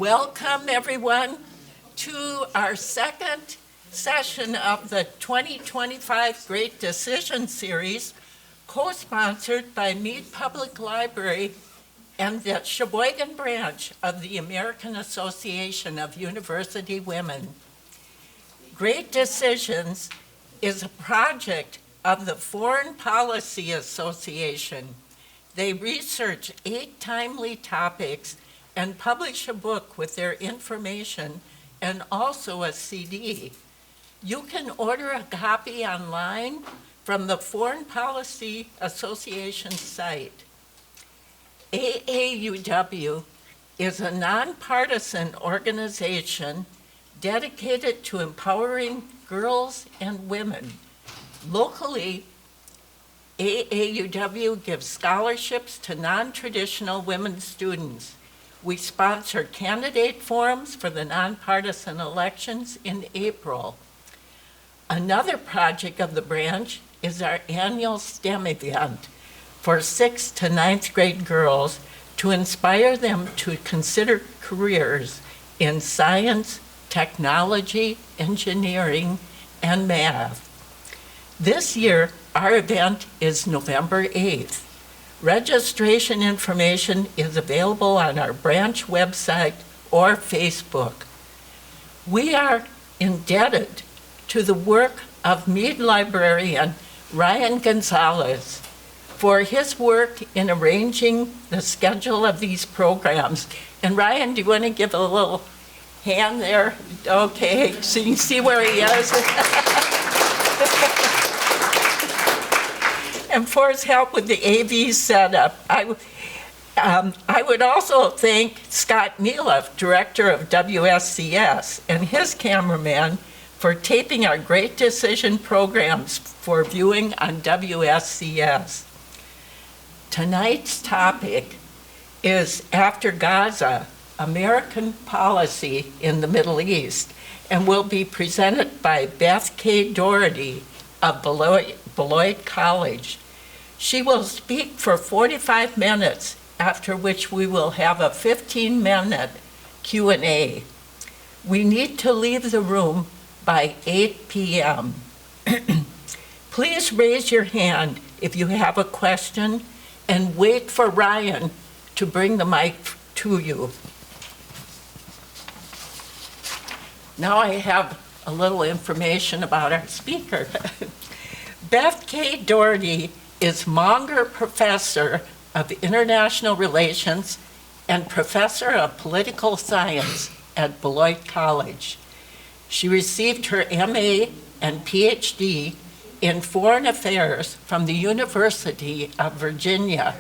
Welcome, everyone, to our second session of the 2025 Great Decision Series, co-sponsored by Meade Public Library and the Sheboygan branch of the American Association of University Women. Great Decisions is a project of the Foreign Policy Association. They research 8 timely topics and publish a book with their information and also a CD. You can order a copy online from the Foreign Policy Association site. AAUW is a nonpartisan organization dedicated to empowering girls and women. Locally, AAUW gives scholarships to non-traditional women students. We sponsor candidate forums for the nonpartisan elections in April. Another project of the branch is our annual STEM event for 6th to 9th grade girls to inspire them to consider careers in science, technology, engineering, and math. This year, our event is November 8th. Registration information is available on our branch website or Facebook. We are indebted to the work of Meade librarian Ryan Gonzalez for his work in arranging the schedule of these programs. And Ryan, do you want to give a little hand there? Okay, so you can see where he is. And for his help with the AV setup. I would also thank Scott Mielef, director of WSCS, and his cameraman for taping our Great Decision programs for viewing on WSCS. Tonight's topic is After Gaza, American Policy in the Middle East, and will be presented by Beth K. Dougherty of Beloit College. She will speak for 45 minutes, after which we will have a 15-minute Q&A. We need to leave the room by 8 p.m. Please raise your hand if you have a question and wait for Ryan to bring the mic to you. Now I have a little information about our speaker. Beth K. Dougherty is Monger Professor of International Relations and Professor of Political Science at Beloit College. She received her MA and PhD in Foreign Affairs from the University of Virginia.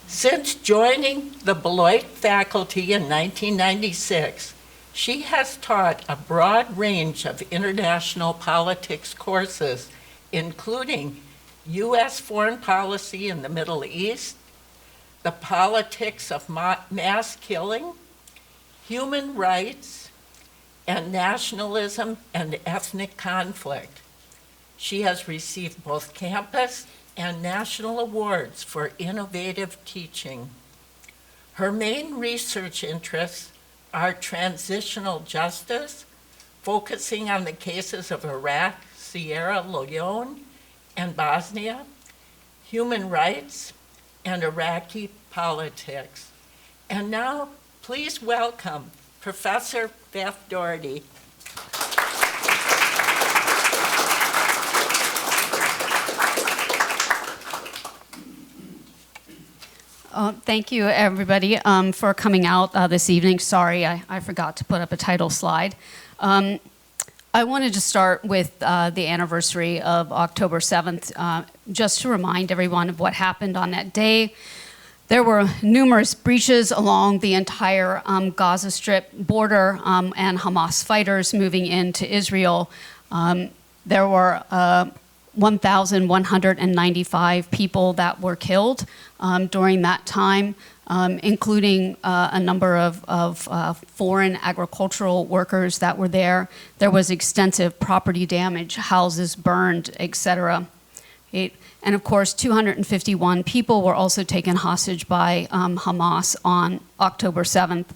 Since joining the Beloit faculty in 1996, she has taught a broad range of international politics courses, including U.S. foreign policy in the Middle East, the politics of mass killing, human rights, and nationalism and ethnic conflict. She has received both campus and national awards for innovative teaching. Her main research interests are transitional justice, focusing on the cases of Iraq, Sierra Leone, and Bosnia, human rights, and Iraqi politics. And now, please welcome Professor Beth Dougherty. Thank you, everybody, for coming out this evening. Sorry, I forgot to put up a title slide. I wanted to start with the anniversary of October 7th, just to remind everyone of what happened on that day. There were numerous breaches along the entire Gaza Strip border and Hamas fighters moving into Israel. There were 1,195 people that were killed during that time, including a number of foreign agricultural workers that were there. There was extensive property damage, houses burned, etc. And of course, 251 people were also taken hostage by Hamas on October 7th.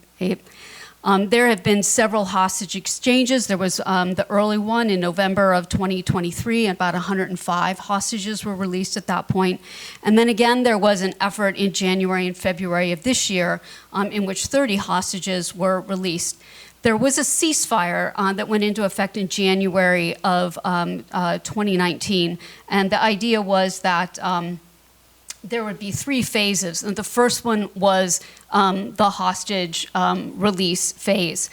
There have been several hostage exchanges. There was the early one in November of 2023, and about 105 hostages were released at that point. And then again, there was an effort in January and February of this year in which 30 hostages were released. There was a ceasefire that went into effect in January of 2019, and the idea was that there would be 3 phases. And the first one was the hostage release phase.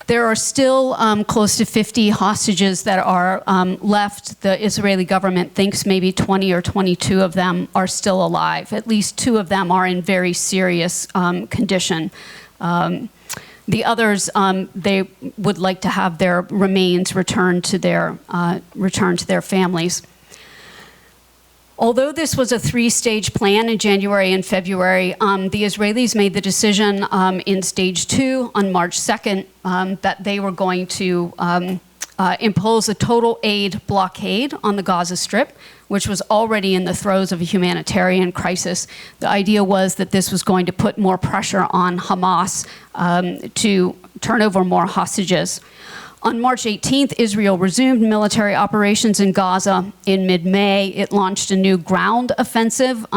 There are still close to 50 hostages that are left. The Israeli government thinks maybe 20 or 22 of them are still alive. At least 2 of them are in very serious condition. The others, they would like to have their remains returned to their families. Although this was a 3-stage plan in January and February, the Israelis made the decision in stage 2 on March 2nd that they were going to impose a total aid blockade on the Gaza Strip, which was already in the throes of a humanitarian crisis. The idea was that this was going to put more pressure on Hamas to turn over more hostages. On March 18th, Israel resumed military operations in Gaza. In mid-May, it launched a new ground offensive,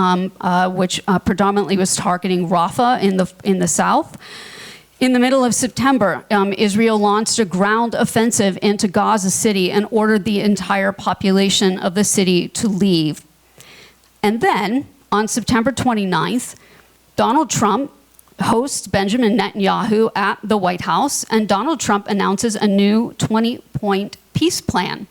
which predominantly was targeting Rafah in the south. In the middle of September, Israel launched a ground offensive into Gaza City and ordered the entire population of the city to leave. And then, on September 29th, Donald Trump hosts Benjamin Netanyahu at the White House, and Donald Trump announces a new 20-point peace plan.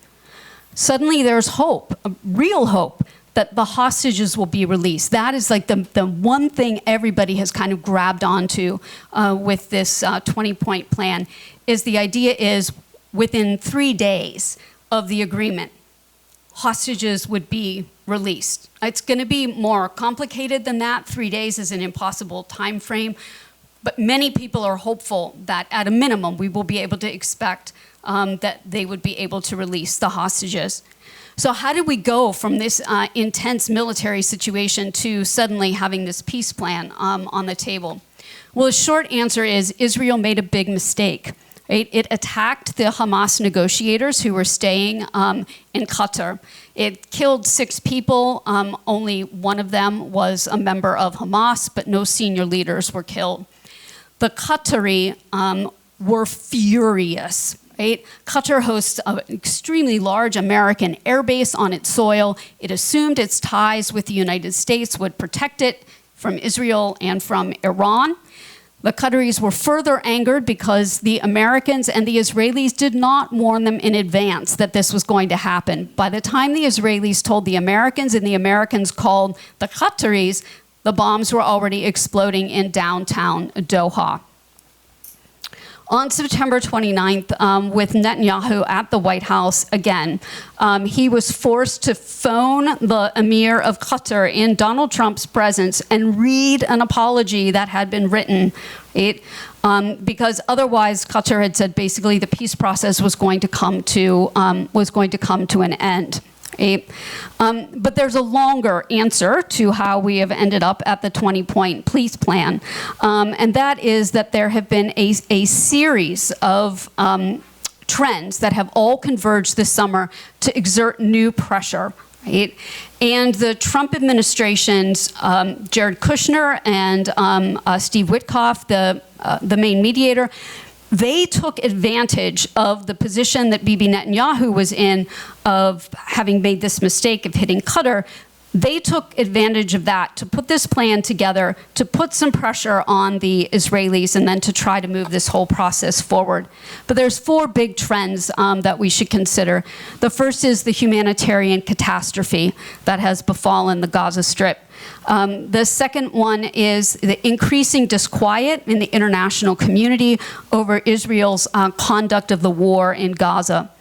Suddenly there's hope, real hope, that the hostages will be released. That is like the one thing everybody has kind of grabbed onto with this 20-point plan, is the idea is within 3 days of the agreement, hostages would be released. It's going to be more complicated than that. 3 days is an impossible time frame, but many people are hopeful that at a minimum we will be able to expect that they would be able to release the hostages. So how did we go from this intense military situation to suddenly having this peace plan on the table? Well, the short answer is Israel made a big mistake. Right? It attacked the Hamas negotiators who were staying in Qatar. It killed 6 people. Only one of them was a member of Hamas, but no senior leaders were killed. The Qatari were furious. Right? Qatar hosts an extremely large American airbase on its soil. It assumed its ties with the United States would protect it from Israel and from Iran. The Qataris were further angered because the Americans and the Israelis did not warn them in advance that this was going to happen. By the time the Israelis told the Americans and the Americans called the Qataris, the bombs were already exploding in downtown Doha. On September 29th, with Netanyahu at the White House again, he was forced to phone the Emir of Qatar in Donald Trump's presence and read an apology that had been written, because otherwise Qatar had said basically the peace process was going to come to an end. But there's a longer answer to how we have ended up at the 20-point peace plan, and that is that there have been a series of trends that have all converged this summer to exert new pressure. Right? And the Trump administration's Jared Kushner and Steve Witkoff, the main mediator, they took advantage of the position that Bibi Netanyahu was in of having made this mistake of hitting Qatar. They took advantage of that to put this plan together, to put some pressure on the Israelis, and then to try to move this whole process forward. But there's 4 big trends that we should consider. The first is the humanitarian catastrophe that has befallen the Gaza Strip. The second one is the increasing disquiet in the international community over Israel's conduct of the war in Gaza.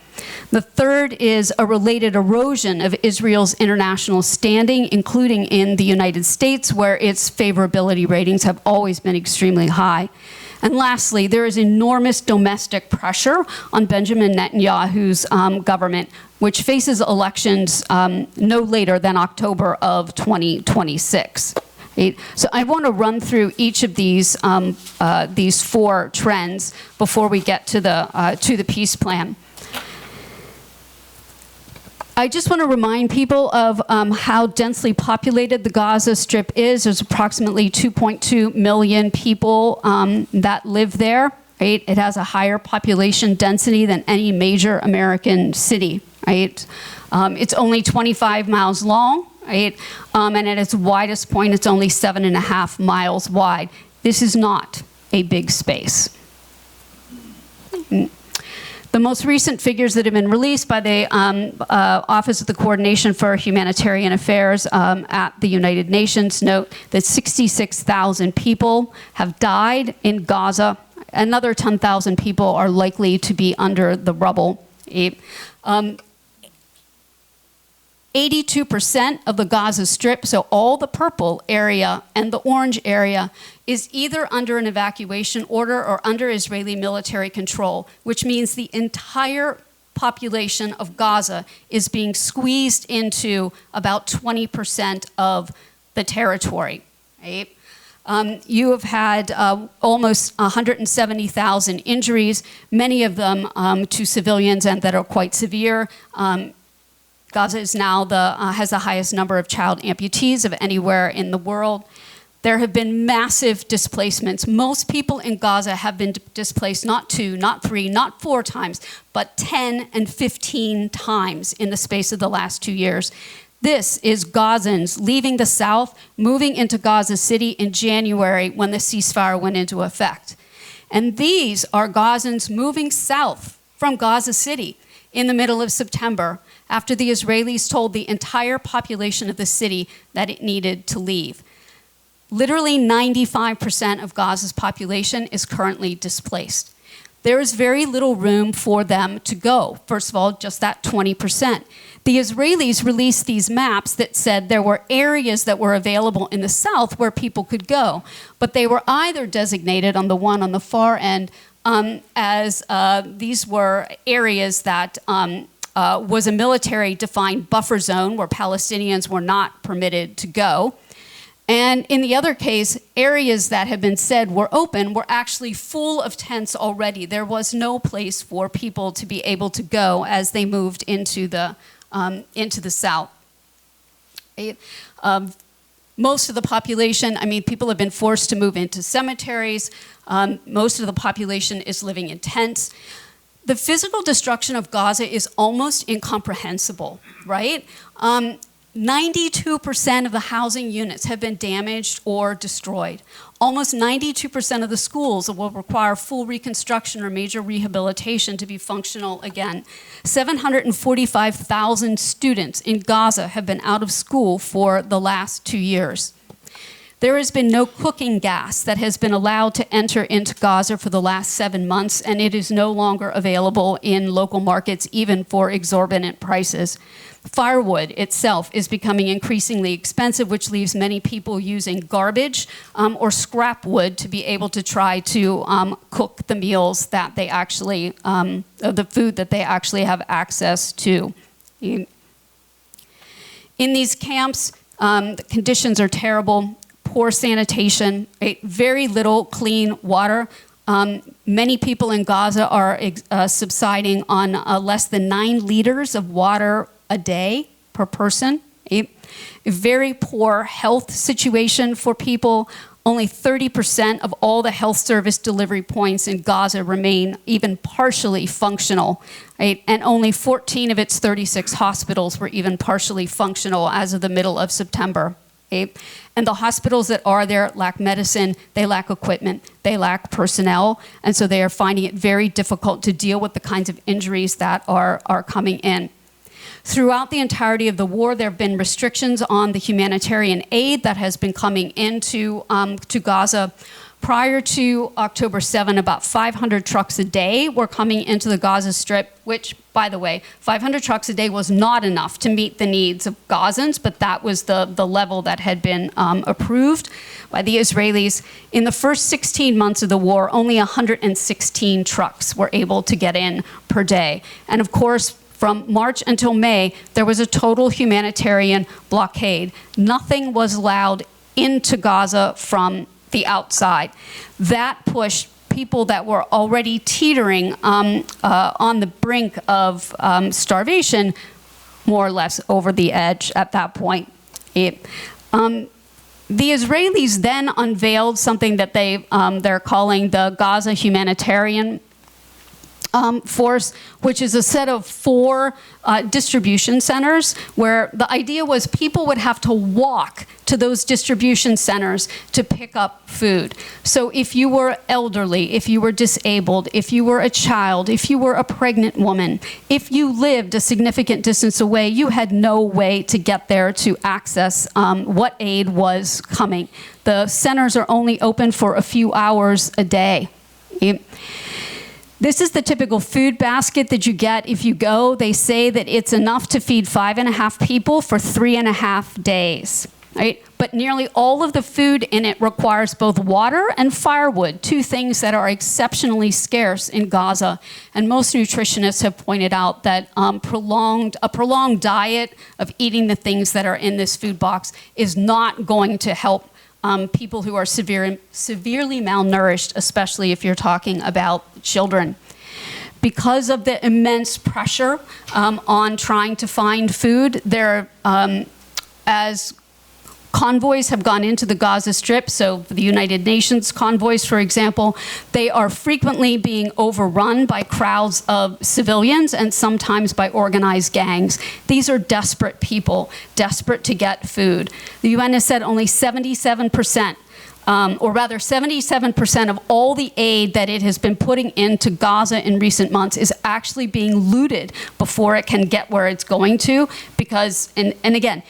The third is a related erosion of Israel's international standing, including in the United States, where its favorability ratings have always been extremely high. And lastly, there is enormous domestic pressure on Benjamin Netanyahu's government, which faces elections no later than October of 2026. Right? So I want to run through each of these 4 trends before we get to the peace plan. I just want to remind people of how densely populated the Gaza Strip is. There's approximately 2.2 million people that live there. Right? It has a higher population density than any major American city. Right? It's only 25 miles long. Right? And at its widest point, it's only 7.5 miles wide. This is not a big space. The most recent figures that have been released by the Office of the Coordination for Humanitarian Affairs at the United Nations note that 66,000 people have died in Gaza. Another 10,000 people are likely to be under the rubble. 82% of the Gaza Strip, so all the purple area and the orange area, is either under an evacuation order or under Israeli military control, which means the entire population of Gaza is being squeezed into about 20% of the territory. Right? You have had almost 170,000 injuries, many of them to civilians and that are quite severe. Gaza is now has the highest number of child amputees of anywhere in the world. There have been massive displacements. Most people in Gaza have been displaced not 2, not 3, not 4 times, but 10 and 15 times in the space of the last 2 years. This is Gazans leaving the south, moving into Gaza City in January when the ceasefire went into effect. And these are Gazans moving south from Gaza City in the middle of September after the Israelis told the entire population of the city that it needed to leave. Literally 95% of Gaza's population is currently displaced. There is very little room for them to go. First of all, just that 20%. The Israelis released these maps that said there were areas that were available in the south where people could go, but they were either designated on the one on the far end as these were areas that was a military-defined buffer zone where Palestinians were not permitted to go. And in the other case, areas that have been said were open were actually full of tents already. There was no place for people to be able to go as they moved into the south. Most of the population, people have been forced to move into cemeteries. Most of the population is living in tents. The physical destruction of Gaza is almost incomprehensible, right? 92% of the housing units have been damaged or destroyed. Almost 92% of the schools will require full reconstruction or major rehabilitation to be functional again. 745,000 students in Gaza have been out of school for the last 2 years. There has been no cooking gas that has been allowed to enter into Gaza for the last 7 months, and it is no longer available in local markets, even for exorbitant prices. Firewood itself is becoming increasingly expensive, which leaves many people using garbage or scrap wood to be able to try to cook the meals that they actually, the food that they actually have access to. In these camps, the conditions are terrible. Poor sanitation, very little clean water. Many people in Gaza are subsiding on less than 9 liters of water a day per person. A very poor health situation for people. Only 30% of all the health service delivery points in Gaza remain even partially functional, right? And only 14 of its 36 hospitals were even partially functional as of the middle of September. And the hospitals that are there lack medicine, they lack equipment, they lack personnel, and so they are finding it very difficult to deal with the kinds of injuries that are coming in. Throughout the entirety of the war, there have been restrictions on the humanitarian aid that has been coming into to Gaza. Prior to October 7, about 500 trucks a day were coming into the Gaza Strip, which, by the way, 500 trucks a day was not enough to meet the needs of Gazans, but that was the level that had been approved by the Israelis. In the first 16 months of the war, only 116 trucks were able to get in per day. And of course, from March until May, there was a total humanitarian blockade. Nothing was allowed into Gaza from the outside. That pushed people that were already teetering on the brink of starvation, more or less over the edge at that point. The Israelis then unveiled something that they're calling the Gaza Humanitarian Force, which is a set of 4 distribution centers, where the idea was people would have to walk to those distribution centers to pick up food. So if you were elderly, if you were disabled, if you were a child, if you were a pregnant woman, if you lived a significant distance away, you had no way to get there to access what aid was coming. The centers are only open for a few hours a day. This is the typical food basket that you get if you go. They say that it's enough to feed 5.5 people for 3.5 days, right? But nearly all of the food in it requires both water and firewood, 2 things that are exceptionally scarce in Gaza. And most nutritionists have pointed out that a prolonged diet of eating the things that are in this food box is not going to help people who are severely malnourished, especially if you're talking about children. Because of the immense pressure on trying to find food, as convoys have gone into the Gaza Strip, so the United Nations convoys, for example, they are frequently being overrun by crowds of civilians and sometimes by organized gangs. These are desperate people, desperate to get food. The UN has said only 77%, or rather 77% of all the aid that it has been putting into Gaza in recent months is actually being looted before it can get where it's going to, because, and again,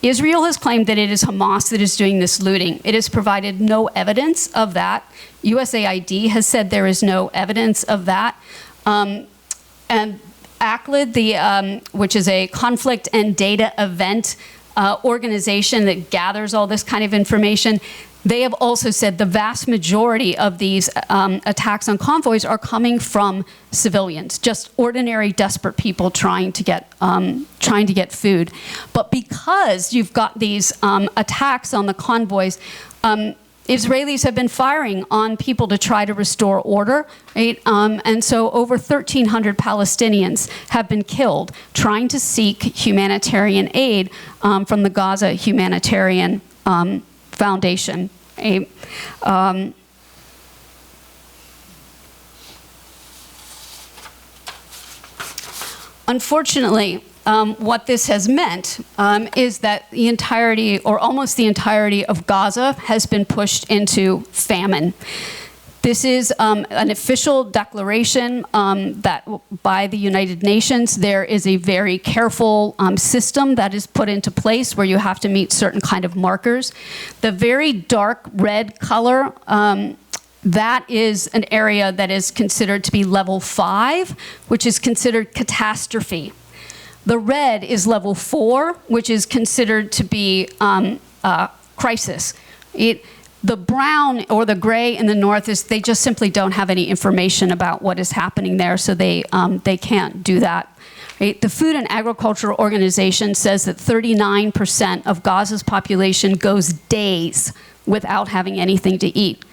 Israel has claimed that it is Hamas that is doing this looting. It has provided no evidence of that. USAID has said there is no evidence of that. And ACLED, which is a conflict and data event organization that gathers all this kind of information, they have also said the vast majority of these attacks on convoys are coming from civilians, just ordinary, desperate people trying to get food. But because you've got these attacks on the convoys, Israelis have been firing on people to try to restore order, right? And so over 1,300 Palestinians have been killed trying to seek humanitarian aid from the Gaza Humanitarian Foundation. Unfortunately, what this has meant is that the entirety, or almost the entirety, of Gaza has been pushed into famine. This is an official declaration that by the United Nations. There is a very careful system that is put into place where you have to meet certain kind of markers. The very dark red color, that is an area that is considered to be level 5, which is considered catastrophe. The red is level 4, which is considered to be crisis. The brown or the gray in the north is they just simply don't have any information about what is happening there, so they can't do that. Right? The Food and Agriculture Organization says that 39% of Gaza's population goes days without having anything to eat.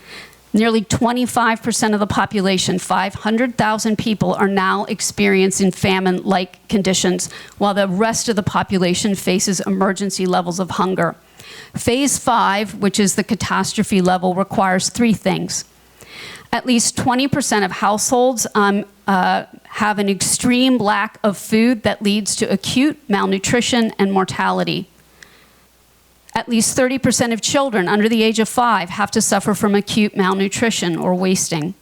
Nearly 25% of the population, 500,000 people, are now experiencing famine-like conditions, while the rest of the population faces emergency levels of hunger. Phase 5, which is the catastrophe level, requires 3 things. At least 20% of households have an extreme lack of food that leads to acute malnutrition and mortality. At least 30% of children under the age of 5 have to suffer from acute malnutrition or wasting.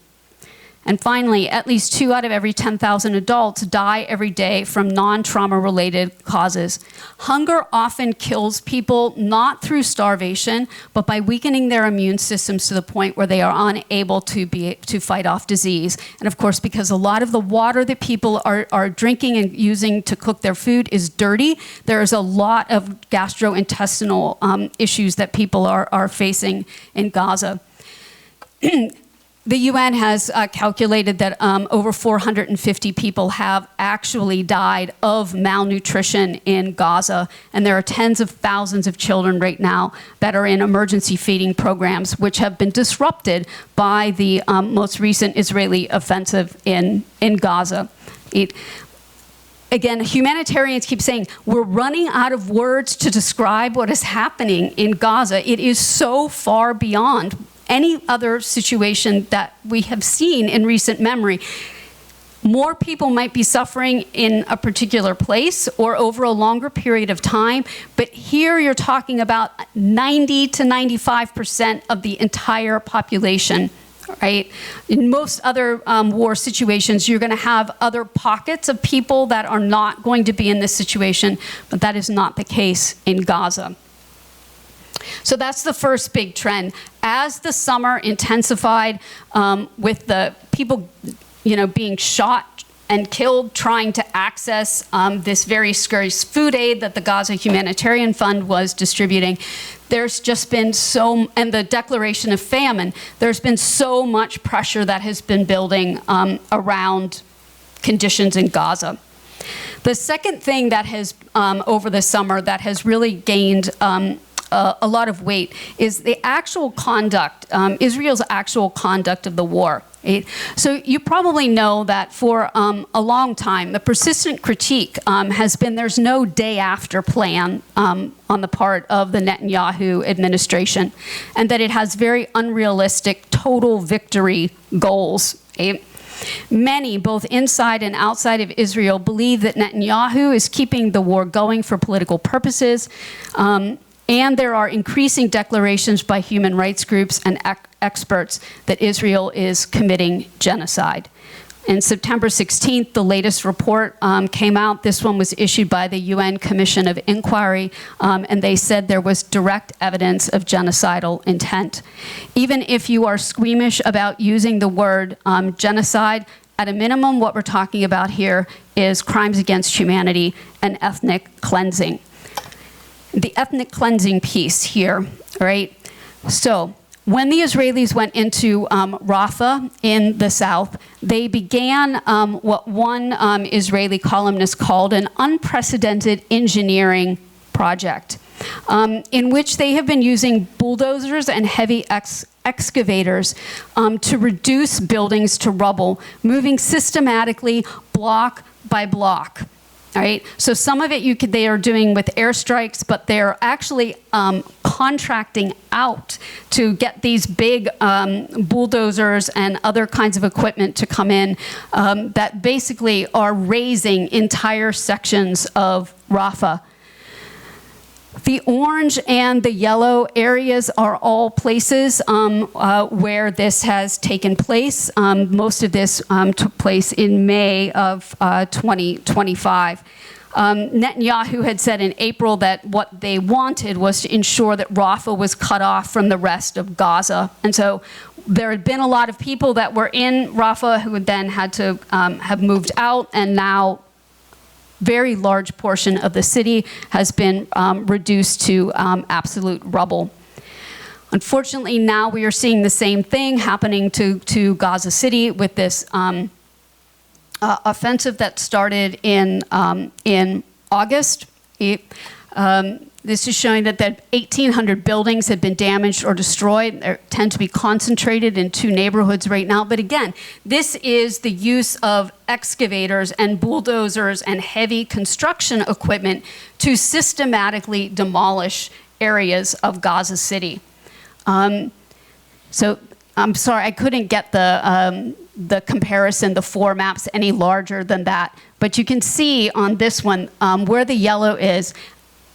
And finally, at least 2 out of every 10,000 adults die every day from non-trauma-related causes. Hunger often kills people not through starvation, but by weakening their immune systems to the point where they are unable to fight off disease. And of course, because a lot of the water that people are drinking and using to cook their food is dirty, there is a lot of gastrointestinal issues that people are facing in Gaza. The UN has calculated that over 450 people have actually died of malnutrition in Gaza, and there are tens of thousands of children right now that are in emergency feeding programs, which have been disrupted by the most recent Israeli offensive in Gaza. Again, humanitarians keep saying, we're running out of words to describe what is happening in Gaza. It is so far beyond any other situation that we have seen in recent memory. More people might be suffering in a particular place or over a longer period of time, but here you're talking about 90 to 95% of the entire population. Right? In most other war situations, you're going to have other pockets of people that are not going to be in this situation, but that is not the case in Gaza. So that's the first big trend. As the summer intensified with the people, being shot and killed trying to access this very scarce food aid that the Gaza Humanitarian Fund was distributing, there's just been and the declaration of famine, there's been so much pressure that has been building around conditions in Gaza. The second thing that has, over the summer, that has really gained a lot of weight is the actual conduct, Israel's actual conduct of the war. Right? So you probably know that for a long time, the persistent critique has been there's no day after plan on the part of the Netanyahu administration, and that it has very unrealistic total victory goals. Right? Many, both inside and outside of Israel, believe that Netanyahu is keeping the war going for political purposes. And there are increasing declarations by human rights groups and experts that Israel is committing genocide. On September 16th, the latest report came out. This one was issued by the UN Commission of Inquiry, and they said there was direct evidence of genocidal intent. Even if you are squeamish about using the word genocide, at a minimum, what we're talking about here is crimes against humanity and ethnic cleansing. The ethnic cleansing piece here, right? So when the Israelis went into Rafah in the south, they began what one Israeli columnist called an unprecedented engineering project, in which they have been using bulldozers and heavy excavators to reduce buildings to rubble, moving systematically block by block. All right, so some of it they are doing with airstrikes, but they're actually contracting out to get these big bulldozers and other kinds of equipment to come in that basically are raising entire sections of Rafah. The orange and the yellow areas are all places where this has taken place. Most of this took place in May of 2025. Netanyahu had said in April that what they wanted was to ensure that Rafah was cut off from the rest of Gaza. And so there had been a lot of people that were in Rafah who then had to have moved out, and now very large portion of the city has been reduced to absolute rubble. Unfortunately, now we are seeing the same thing happening to Gaza City with this offensive that started in August. This is showing that 1,800 buildings have been damaged or destroyed. They tend to be concentrated in 2 neighborhoods right now. But again, this is the use of excavators and bulldozers and heavy construction equipment to systematically demolish areas of Gaza City. So I'm sorry, I couldn't get the comparison, the 4 maps, any larger than that. But you can see on this one where the yellow is,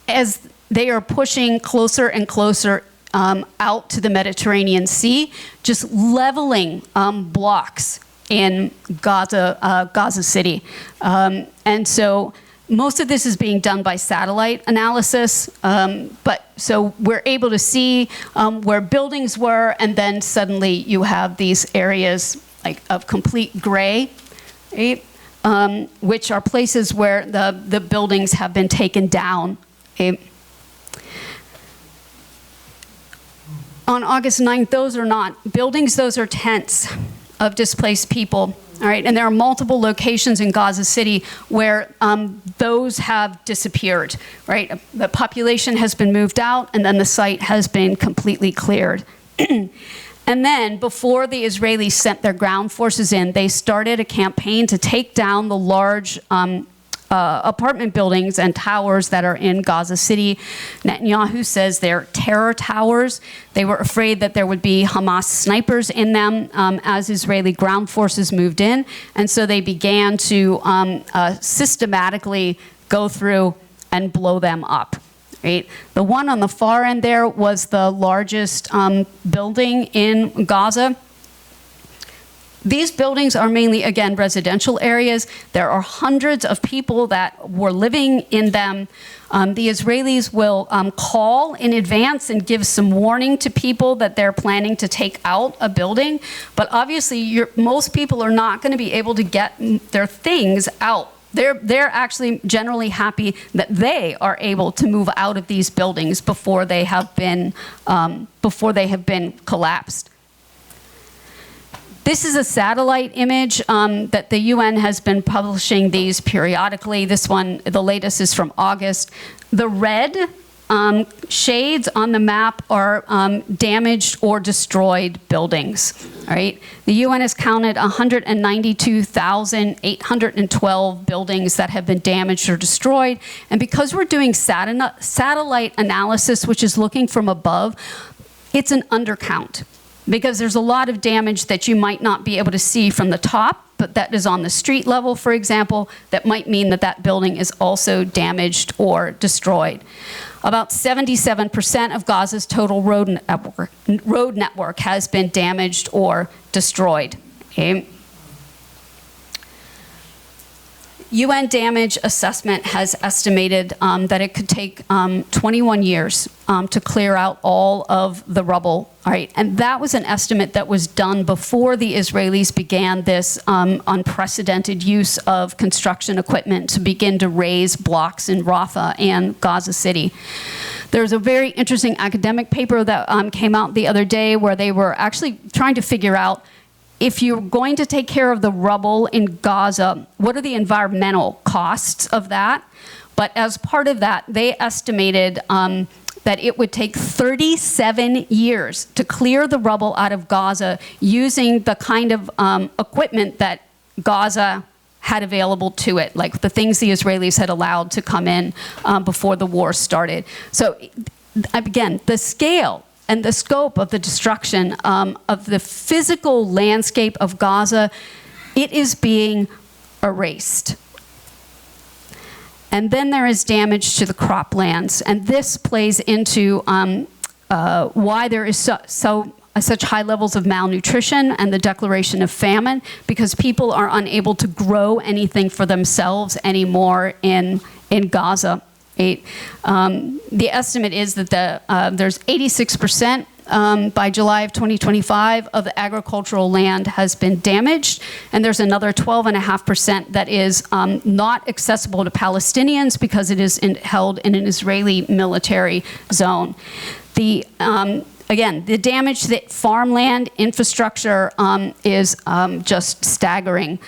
as they are pushing closer and closer out to the Mediterranean Sea, just leveling blocks in Gaza City. And so most of this is being done by satellite analysis, but so we're able to see where buildings were, and then suddenly you have these areas like of complete gray, right? Which are places where the buildings have been taken down. Okay. On August 9th, those are not buildings, those are tents of displaced people. All right, and there are multiple locations in Gaza City where those have disappeared, right? The population has been moved out, and then the site has been completely cleared. And then, before the Israelis sent their ground forces in, they started a campaign to take down the large apartment buildings and towers that are in Gaza City. Netanyahu says they're terror towers. They were afraid that there would be Hamas snipers in them as Israeli ground forces moved in. And so they began to systematically go through and blow them up. Right? The one on the far end there was the largest building in Gaza. These buildings are mainly, again, residential areas. There are hundreds of people that were living in them. The Israelis will call in advance and give some warning to people that they're planning to take out a building. But obviously, most people are not going to be able to get their things out. They're actually generally happy that they are able to move out of these buildings before they have been collapsed. This is a satellite image that the UN has been publishing these periodically. This one, the latest, is from August. The red shades on the map are damaged or destroyed buildings. All right? The UN has counted 192,812 buildings that have been damaged or destroyed. And because we're doing satellite analysis, which is looking from above, it's an undercount, because there's a lot of damage that you might not be able to see from the top, but that is on the street level, for example, that might mean that that building is also damaged or destroyed. About 77% of Gaza's total road network has been damaged or destroyed. Okay? UN damage assessment has estimated that it could take 21 years to clear out all of the rubble. All right, and that was an estimate that was done before the Israelis began this unprecedented use of construction equipment to begin to raise blocks in Rafah and Gaza City. There's a very interesting academic paper that came out the other day where they were actually trying to figure out, if you're going to take care of the rubble in Gaza, what are the environmental costs of that? But as part of that, they estimated that it would take 37 years to clear the rubble out of Gaza using the kind of equipment that Gaza had available to it, like the things the Israelis had allowed to come in before the war started. So again, the scale and the scope of the destruction of the physical landscape of Gaza, it is being erased. And then there is damage to the croplands. And this plays into why there is such high levels of malnutrition and the declaration of famine, because people are unable to grow anything for themselves anymore in Gaza. The estimate is that there's 86% by July of 2025 of the agricultural land has been damaged, and there's another 12.5% that is not accessible to Palestinians because it is held in an Israeli military zone. Again, the damage to the farmland infrastructure is just staggering.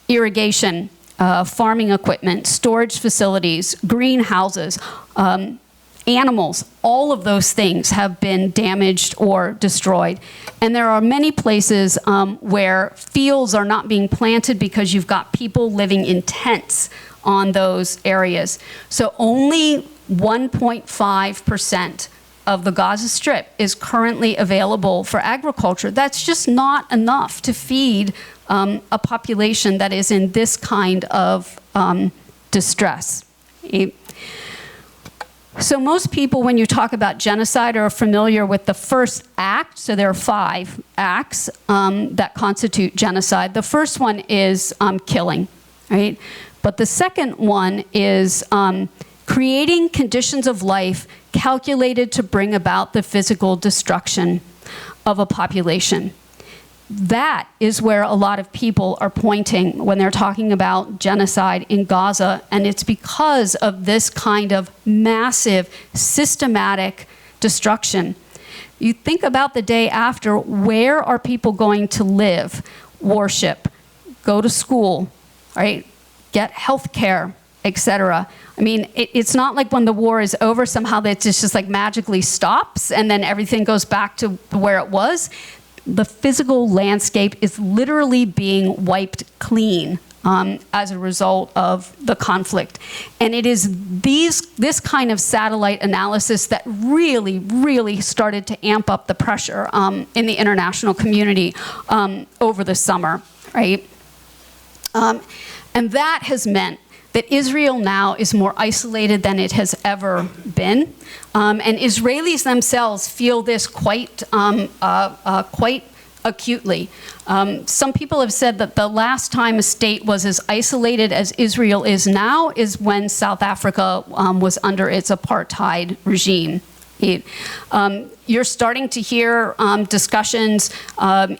Irrigation, farming equipment, storage facilities, greenhouses, animals, all of those things have been damaged or destroyed. And there are many places where fields are not being planted because you've got people living in tents on those areas. So only 1.5% of the Gaza Strip is currently available for agriculture. That's just not enough to feed a population that is in this kind of distress. So most people, when you talk about genocide, are familiar with the first act. So there are 5 acts that constitute genocide. The first one is killing, right? But the second one is creating conditions of life calculated to bring about the physical destruction of a population. That is where a lot of people are pointing when they're talking about genocide in Gaza, and it's because of this kind of massive, systematic destruction. You think about the day after, where are people going to live, worship, go to school, right? Get health care, etc. I mean, it's not like when the war is over, somehow that just like magically stops and then everything goes back to where it was. The physical landscape is literally being wiped clean as a result of the conflict. And it is this kind of satellite analysis that really, really started to amp up the pressure in the international community over the summer, right? And that has meant that Israel now is more isolated than it has ever been. And Israelis themselves feel this quite acutely. Some people have said that the last time a state was as isolated as Israel is now is when South Africa was under its apartheid regime. You're starting to hear discussions,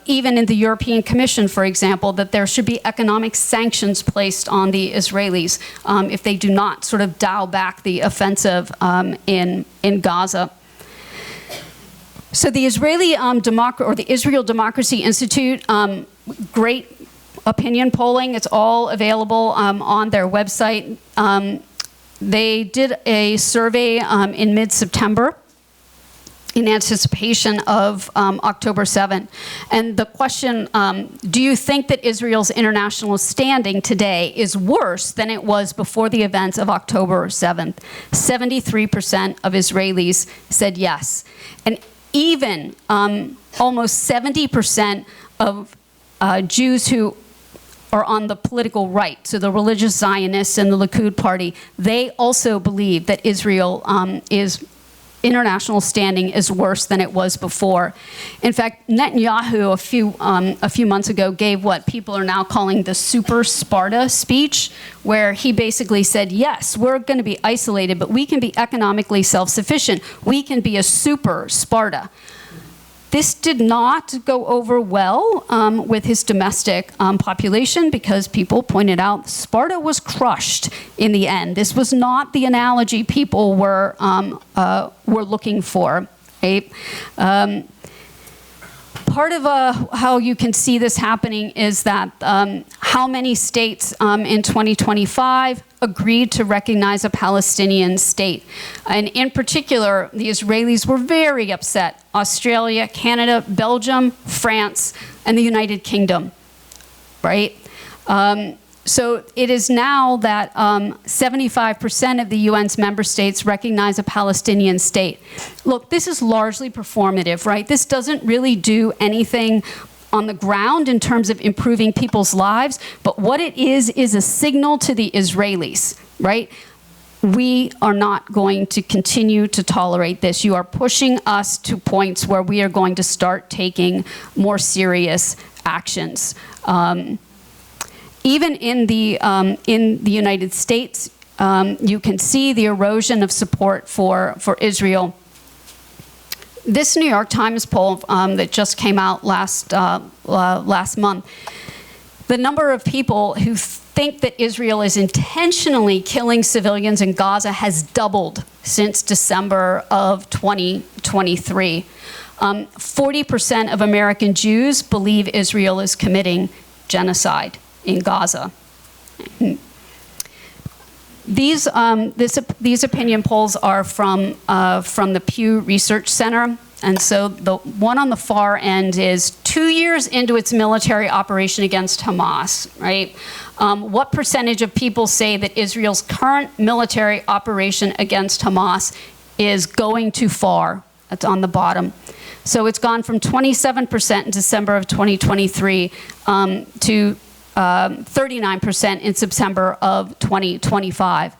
even in the European Commission, for example, that there should be economic sanctions placed on the Israelis if they do not sort of dial back the offensive in Gaza. So the the Israel Democracy Institute, great opinion polling. It's all available on their website. They did a survey in mid-September in anticipation of October 7th. And the question, do you think that Israel's international standing today is worse than it was before the events of October 7th? 73% of Israelis said yes. And even almost 70% of Jews who are on the political right, so the religious Zionists and the Likud party, they also believe that Israel international standing is worse than it was before. In fact, Netanyahu a few months ago gave what people are now calling the Super Sparta speech, where he basically said, yes, we're going to be isolated, but we can be economically self-sufficient. We can be a super Sparta. This did not go over well with his domestic population because people pointed out Sparta was crushed in the end. This was not the analogy people were looking for. Right? Part of how you can see this happening is that how many states in 2025 agreed to recognize a Palestinian state. And in particular, the Israelis were very upset. Australia, Canada, Belgium, France, and the United Kingdom, right? So it is now that 75% of the UN's member states recognize a Palestinian state. Look, this is largely performative, right? This doesn't really do anything on the ground in terms of improving people's lives, but what it is a signal to the Israelis, right? We are not going to continue to tolerate this. You are pushing us to points where we are going to start taking more serious actions. Even in the United States, you can see the erosion of support for Israel. This New York Times poll that just came out last month, the number of people who think that Israel is intentionally killing civilians in Gaza has doubled since December of 2023. 40% of American Jews believe Israel is committing genocide in Gaza. These opinion polls are from the Pew Research Center. And so the one on the far end is 2 years into its military operation against Hamas, right? What percentage of people say that Israel's current military operation against Hamas is going too far? That's on the bottom. So it's gone from 27% in December of 2023 to 39% in September of 2025.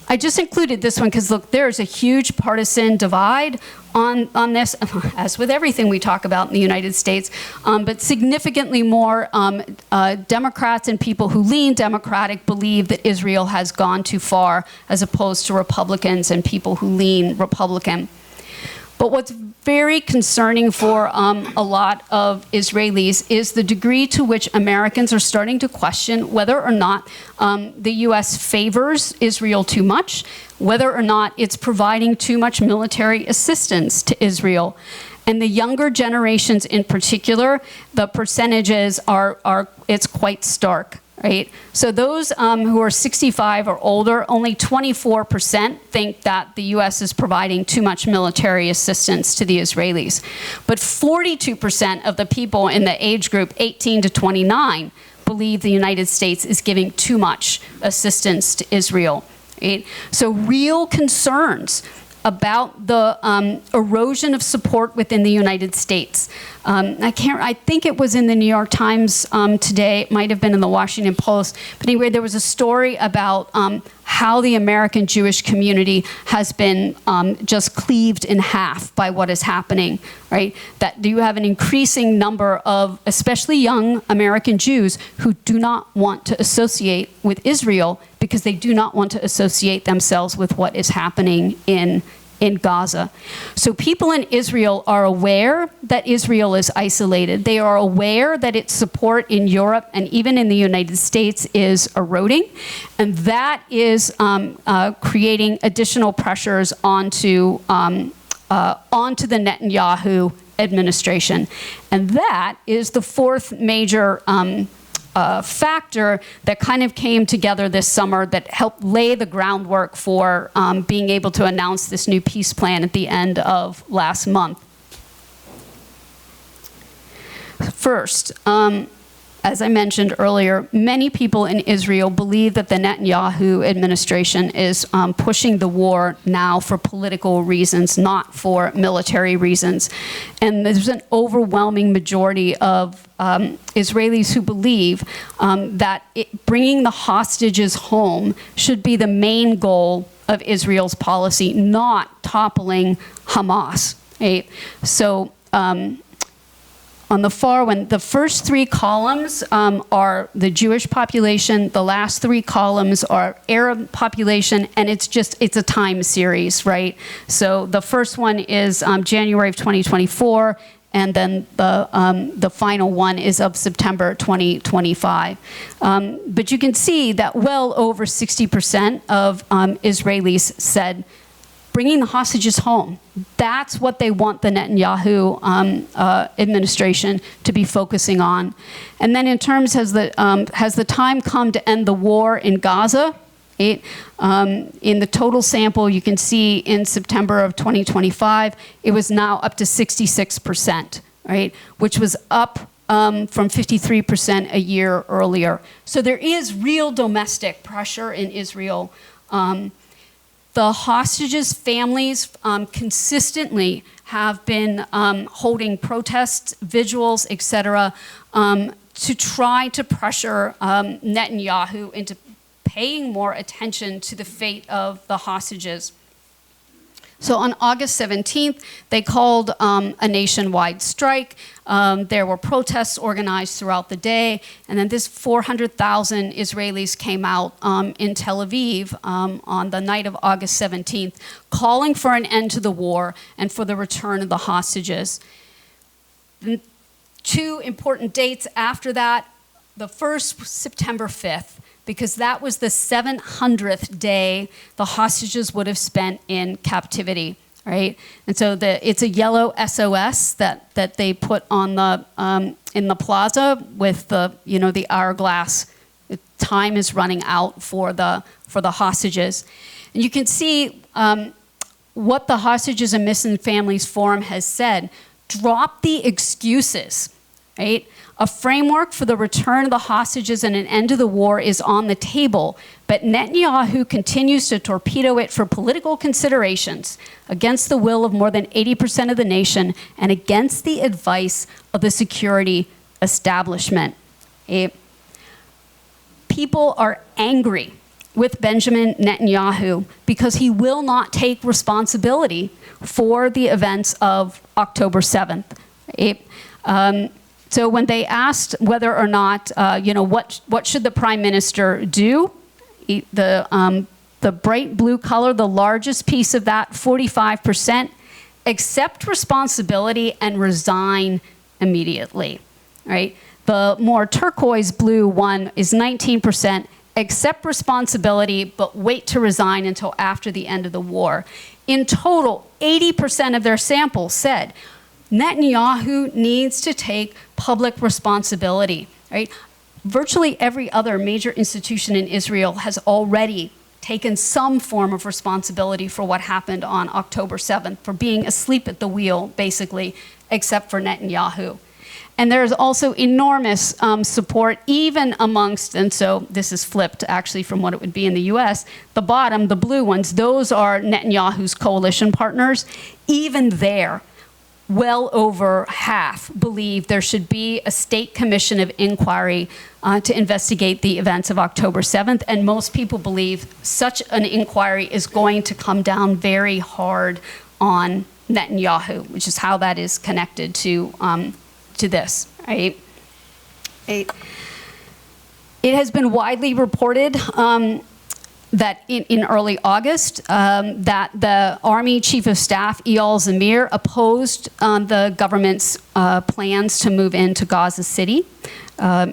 I just included this one because, look, there's a huge partisan divide on this, as with everything we talk about in the United States, but significantly more Democrats and people who lean Democratic believe that Israel has gone too far, as opposed to Republicans and people who lean Republican. But what's very concerning for a lot of Israelis is the degree to which Americans are starting to question whether or not the U.S. favors Israel too much, whether or not it's providing too much military assistance to Israel. And the younger generations in particular, the percentages it's quite stark, right? So those who are 65 or older, only 24% think that the U.S. is providing too much military assistance to the Israelis. But 42% of the people in the age group 18 to 29 believe the United States is giving too much assistance to Israel. Right? So real concerns about the erosion of support within the United States. I think it was in the New York Times today, it might have been in the Washington Post, but anyway, there was a story about how the American Jewish community has been just cleaved in half by what is happening, right? That you have an increasing number of, especially young American Jews, who do not want to associate with Israel because they do not want to associate themselves with what is happening in Gaza. So people in Israel are aware that Israel is isolated. They are aware that its support in Europe and even in the United States is eroding, and that is creating additional pressures onto the Netanyahu administration. And that is the fourth major factor that kind of came together this summer that helped lay the groundwork for being able to announce this new peace plan at the end of last month. First, as I mentioned earlier, many people in Israel believe that the Netanyahu administration is pushing the war now for political reasons, not for military reasons. And there's an overwhelming majority of Israelis who believe that bringing the hostages home should be the main goal of Israel's policy, not toppling Hamas. Right? So, on the far one, the first three columns are the Jewish population, the last three columns are Arab population, and it's a time series, right? So the first one is January of 2024, and then the final one is of September 2025. But you can see that well over 60% of Israelis said bringing the hostages home. That's what they want the Netanyahu administration to be focusing on. And then in terms, has the time come to end the war in Gaza? In the total sample, you can see in September of 2025, it was now up to 66%, right? Which was up from 53% a year earlier. So there is real domestic pressure in Israel. The hostages' families consistently have been holding protests, vigils, etc., to try to pressure Netanyahu into paying more attention to the fate of the hostages. So on August 17th, they called a nationwide strike. There were protests organized throughout the day. And then this 400,000 Israelis came out in Tel Aviv on the night of August 17th, calling for an end to the war and for the return of the hostages. And two important dates after that. The first was September 5th, because that was the 700th day the hostages would have spent in captivity, right? And so it's a yellow SOS that they put on the in the plaza with the hourglass. Time is running out for the hostages, and you can see what the Hostages and Missing Families Forum has said. Drop the excuses, right? A framework for the return of the hostages and an end to the war is on the table, but Netanyahu continues to torpedo it for political considerations against the will of more than 80% of the nation and against the advice of the security establishment. People are angry with Benjamin Netanyahu because he will not take responsibility for the events of October 7th. So when they asked whether or not, what should the prime minister do, the bright blue color, the largest piece of that, 45%, accept responsibility and resign immediately, right? The more turquoise blue one is 19%, accept responsibility, but wait to resign until after the end of the war. In total, 80% of their sample said, Netanyahu needs to take public responsibility, right? Virtually every other major institution in Israel has already taken some form of responsibility for what happened on October 7th, for being asleep at the wheel, basically, except for Netanyahu. And there's also enormous support even amongst, and so this is flipped actually from what it would be in the US, the bottom, the blue ones, those are Netanyahu's coalition partners. Even there, well over half believe there should be a state commission of inquiry to investigate the events of October 7th. And most people believe such an inquiry is going to come down very hard on Netanyahu, which is how that is connected to this, right? It has been widely reported that in early August, that the Army Chief of Staff, Eyal Zamir, opposed the government's plans to move into Gaza City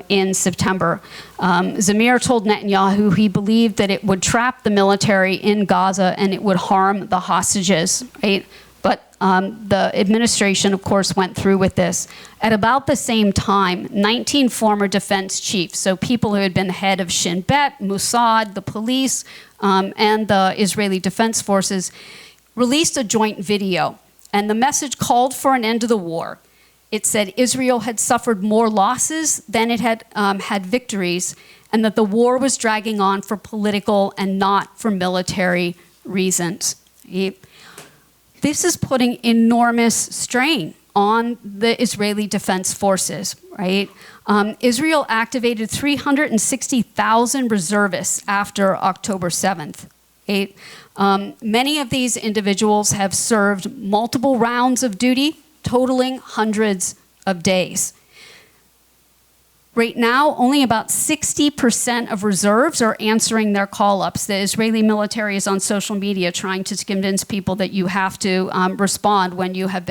in September. Zamir told Netanyahu he believed that it would trap the military in Gaza and it would harm the hostages, right? But the administration, of course, went through with this. At about the same time, 19 former defense chiefs, so people who had been head of Shin Bet, Mossad, the police, and the Israeli Defense Forces, released a joint video. And the message called for an end to the war. It said Israel had suffered more losses than it had had victories, and that the war was dragging on for political and not for military reasons. This is putting enormous strain on the Israeli Defense Forces, right? Israel activated 360,000 reservists after October 7th. Right? Many of these individuals have served multiple rounds of duty, totaling hundreds of days. Right now, only about 60% of reserves are answering their call-ups. The Israeli military is on social media trying to convince people that you have to respond when you have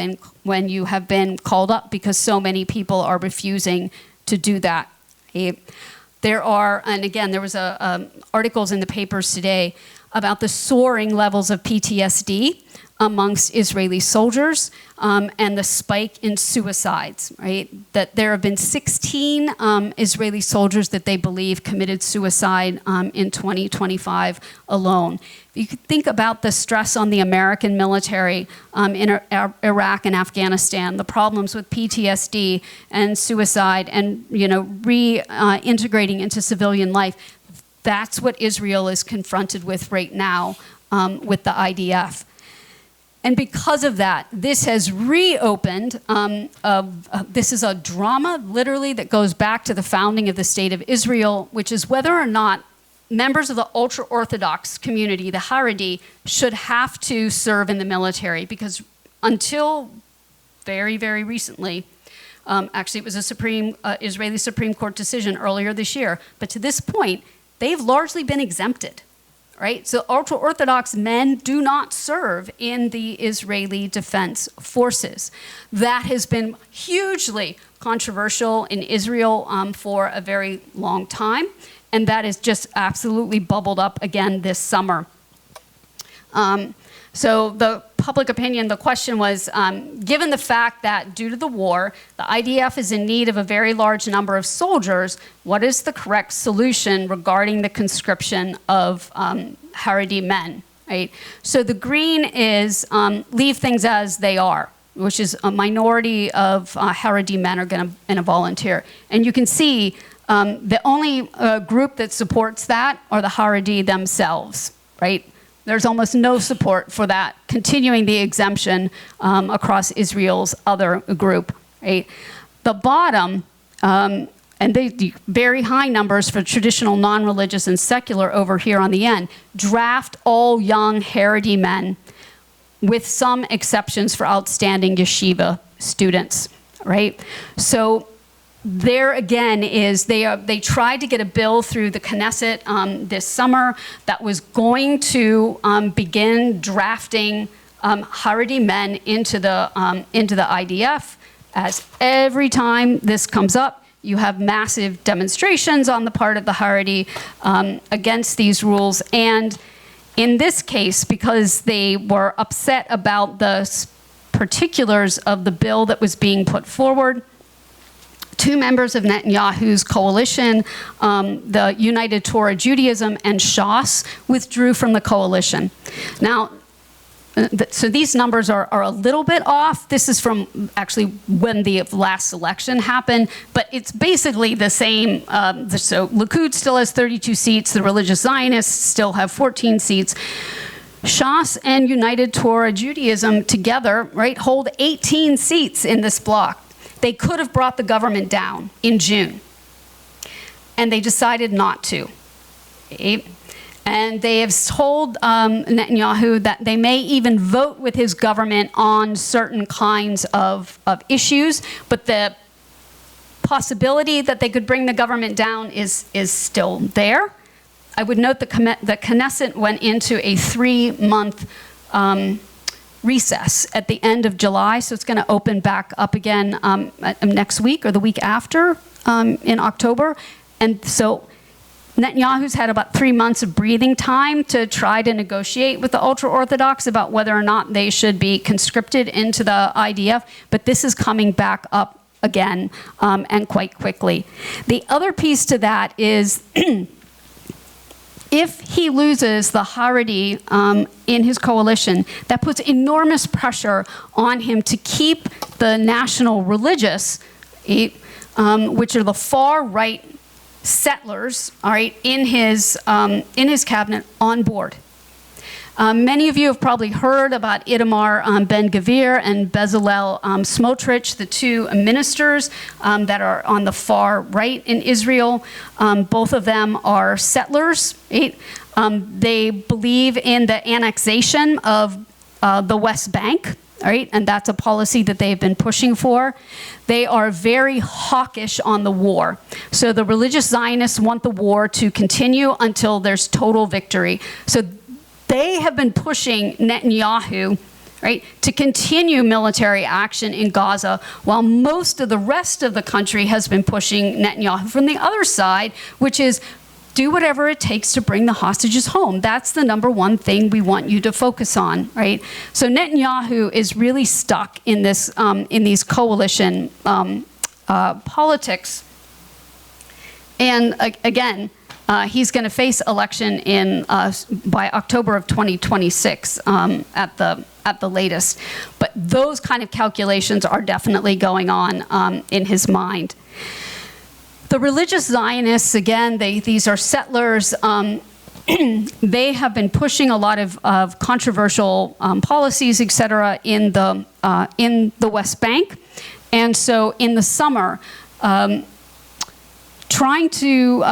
been called up, because so many people are refusing to do that. There are, and again, there was articles in the papers today about the soaring levels of PTSD amongst Israeli soldiers and the spike in suicides, right? That there have been 16 Israeli soldiers that they believe committed suicide in 2025 alone. You could think about the stress on the American military in Iraq and Afghanistan, the problems with PTSD and suicide and, reintegrating into civilian life. That's what Israel is confronted with right now with the IDF. And because of that, this has reopened, this is a drama, literally, that goes back to the founding of the State of Israel, which is whether or not members of the ultra-Orthodox community, the Haredi, should have to serve in the military. Because until very, very recently, actually it was a Israeli Supreme Court decision earlier this year, but to this point, they've largely been exempted. Right? So ultra-Orthodox men do not serve in the Israeli Defense Forces. That has been hugely controversial in Israel for a very long time, and that has just absolutely bubbled up again this summer. So the public opinion, the question was, given the fact that due to the war, the IDF is in need of a very large number of soldiers, what is the correct solution regarding the conscription of Haredi men, right? So the green is leave things as they are, which is a minority of Haredi men are going to volunteer. And you can see the only group that supports that are the Haredi themselves, right? There's almost no support for that, continuing the exemption across Israel's other group, right? The bottom, and the very high numbers for traditional non-religious and secular over here on the end, draft all young Haredi men, with some exceptions for outstanding yeshiva students, right? So there again is, they tried to get a bill through the Knesset this summer that was going to begin drafting Haredi men into the IDF. As every time this comes up, you have massive demonstrations on the part of the Haredi against these rules. And in this case, because they were upset about the particulars of the bill that was being put forward. Two members of Netanyahu's coalition, the United Torah Judaism and Shas, withdrew from the coalition. Now, so these numbers are a little bit off. This is from actually when the last election happened, but it's basically the same. So Likud still has 32 seats. The religious Zionists still have 14 seats. Shas and United Torah Judaism together, right, hold 18 seats in this bloc. They could have brought the government down in June, and they decided not to. Okay? And they have told Netanyahu that they may even vote with his government on certain kinds of issues, but the possibility that they could bring the government down is still there. I would note the Knesset went into a 3-month recess at the end of July, so it's going to open back up again next week or the week after in October. And so Netanyahu's had about 3 months of breathing time to try to negotiate with the ultra-Orthodox about whether or not they should be conscripted into the IDF, but this is coming back up again and quite quickly. The other piece to that is if he loses the Haredi in his coalition, that puts enormous pressure on him to keep the national religious, which are the far right settlers, all right, in his cabinet on board. Many of you have probably heard about Itamar Ben-Gvir and Bezalel Smotrich, the two ministers that are on the far right in Israel. Both of them are settlers. Right? They believe in the annexation of the West Bank. All right, and that's a policy that they've been pushing for. They are very hawkish on the war. So the religious Zionists want the war to continue until there's total victory. So they have been pushing Netanyahu, right, to continue military action in Gaza, while most of the rest of the country has been pushing Netanyahu from the other side, which is do whatever it takes to bring the hostages home. That's the number one thing we want you to focus on, right? So Netanyahu is really stuck in this, in these coalition politics. And again, he's going to face election in by October of 2026 at the latest. But those kind of calculations are definitely going on in his mind. The religious Zionists, again, these are settlers. They have been pushing a lot of controversial policies, et cetera, in the West Bank. And so in the summer, trying to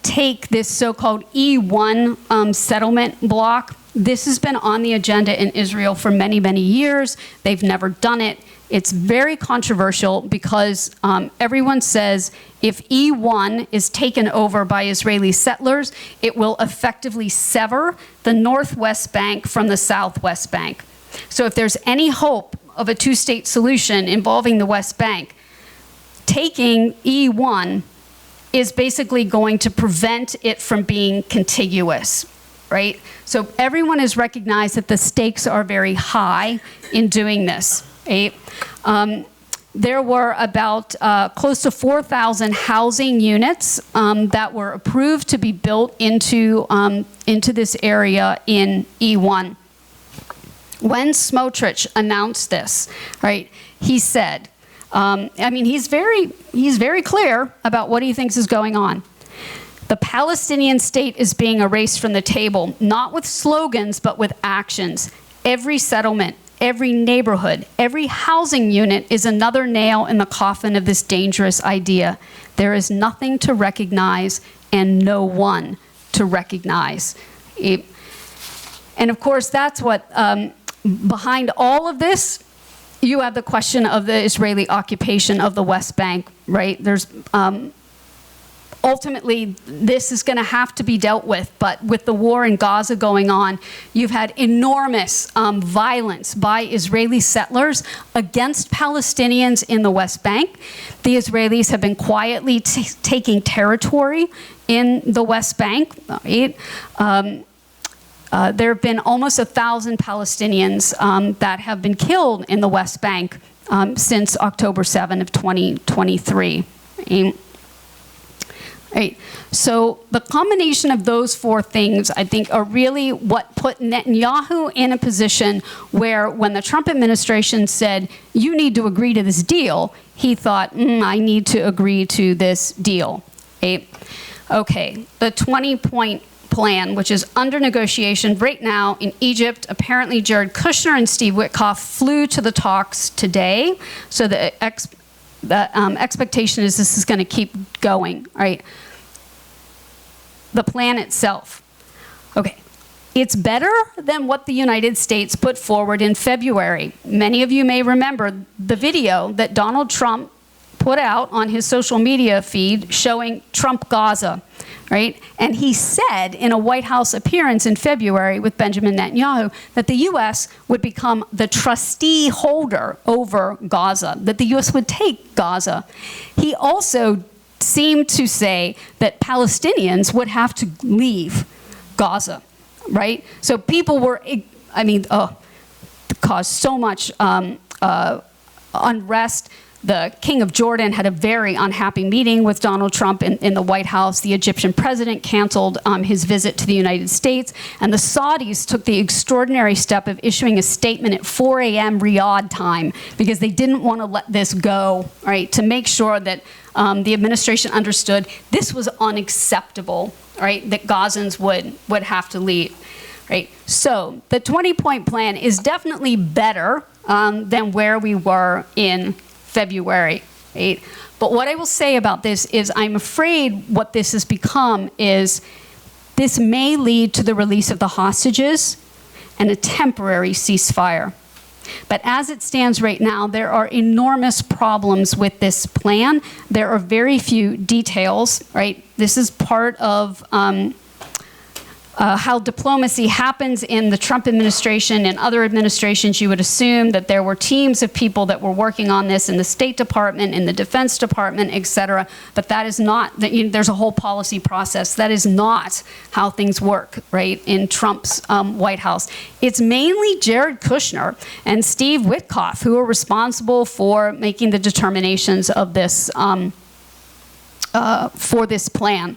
take this so-called E1 settlement block, this has been on the agenda in Israel for many, many years. They've never done it. It's very controversial because everyone says if E1 is taken over by Israeli settlers, it will effectively sever the Northwest Bank from the Southwest Bank. So if there's any hope of a two-state solution involving the West Bank, taking E1 is basically going to prevent it from being contiguous, right? So everyone has recognized that the stakes are very high in doing this. Right? There were about close to 4,000 housing units that were approved to be built into this area in E1. When Smotrich announced this, right, he said, I mean, he's very clear about what he thinks is going on. The Palestinian state is being erased from the table, not with slogans, but with actions. Every settlement, every neighborhood, every housing unit is another nail in the coffin of this dangerous idea. There is nothing to recognize and no one to recognize. And of course, that's what, behind all of this, you have the question of the Israeli occupation of the West Bank, right? There's, ultimately, this is going to have to be dealt with, but with the war in Gaza going on, you've had enormous violence by Israeli settlers against Palestinians in the West Bank. The Israelis have been quietly taking territory in the West Bank. Right? There have been almost 1,000 Palestinians that have been killed in the West Bank since October 7 of 2023. Right. So the combination of those four things, I think, are really what put Netanyahu in a position where when the Trump administration said, you need to agree to this deal, he thought, I need to agree to this deal. Right? Okay, the 20-point plan, which is under negotiation right now in Egypt. Apparently, Jared Kushner and Steve Witkoff flew to the talks today. So the expectation is this is going to keep going, right? The plan itself. Okay. It's better than what the United States put forward in February. Many of you may remember the video that Donald Trump put out on his social media feed showing Trump Gaza, right? And he said in a White House appearance in February with Benjamin Netanyahu that the U.S. would become the trustee holder over Gaza, that the U.S. would take Gaza. He also seemed to say that Palestinians would have to leave Gaza, right? So people were, caused so much unrest. The King of Jordan had a very unhappy meeting with Donald Trump in the White House. The Egyptian president canceled his visit to the United States. And the Saudis took the extraordinary step of issuing a statement at 4 a.m. Riyadh time because they didn't want to let this go, right, to make sure that the administration understood this was unacceptable, right, that Gazans would have to leave. Right? So the 20-point plan is definitely better than where we were in February, right? But what I will say about this is I'm afraid what this has become is this may lead to the release of the hostages and a temporary ceasefire. But as it stands right now, there are enormous problems with this plan. There are very few details, right? This is part of how diplomacy happens in the Trump administration and other administrations. You would assume that there were teams of people that were working on this in the State Department, in the Defense Department, et cetera. But that is not, there's a whole policy process. That is not how things work, right, in Trump's White House. It's mainly Jared Kushner and Steve Witkoff who are responsible for making the determinations of this, for this plan.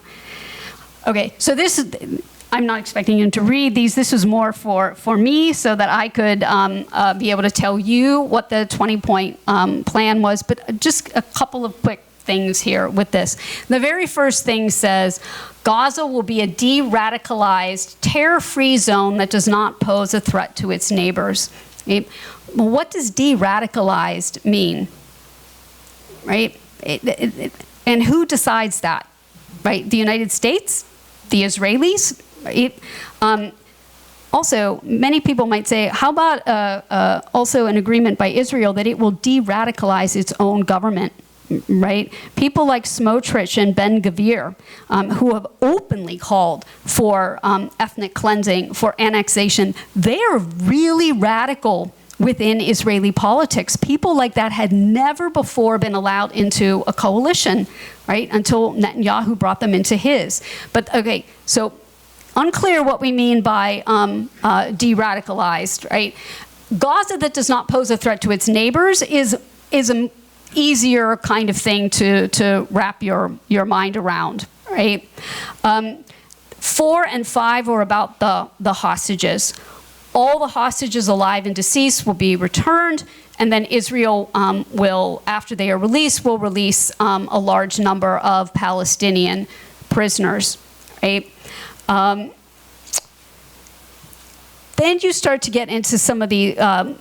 Okay, so this is, I'm not expecting you to read these. This was more for me so that I could be able to tell you what the 20-point plan was. But just a couple of quick things here with this. The very first thing says, Gaza will be a de-radicalized, terror-free zone that does not pose a threat to its neighbors. Okay? Well, what does de-radicalized mean? Right? And who decides that? Right? The United States? The Israelis? Right? Also, many people might say, how about also an agreement by Israel that it will de-radicalize its own government, right? People like Smotrich and Ben-Gvir, who have openly called for ethnic cleansing, for annexation, they are really radical within Israeli politics. People like that had never before been allowed into a coalition, right, until Netanyahu brought them into his. But, okay, so unclear what we mean by de-radicalized, right? Gaza that does not pose a threat to its neighbors is an easier kind of thing to wrap your mind around, right? 4 and 5 are about the hostages. All the hostages alive and deceased will be returned, and then Israel will, after they are released, will release a large number of Palestinian prisoners, right? Then you start to get into some of the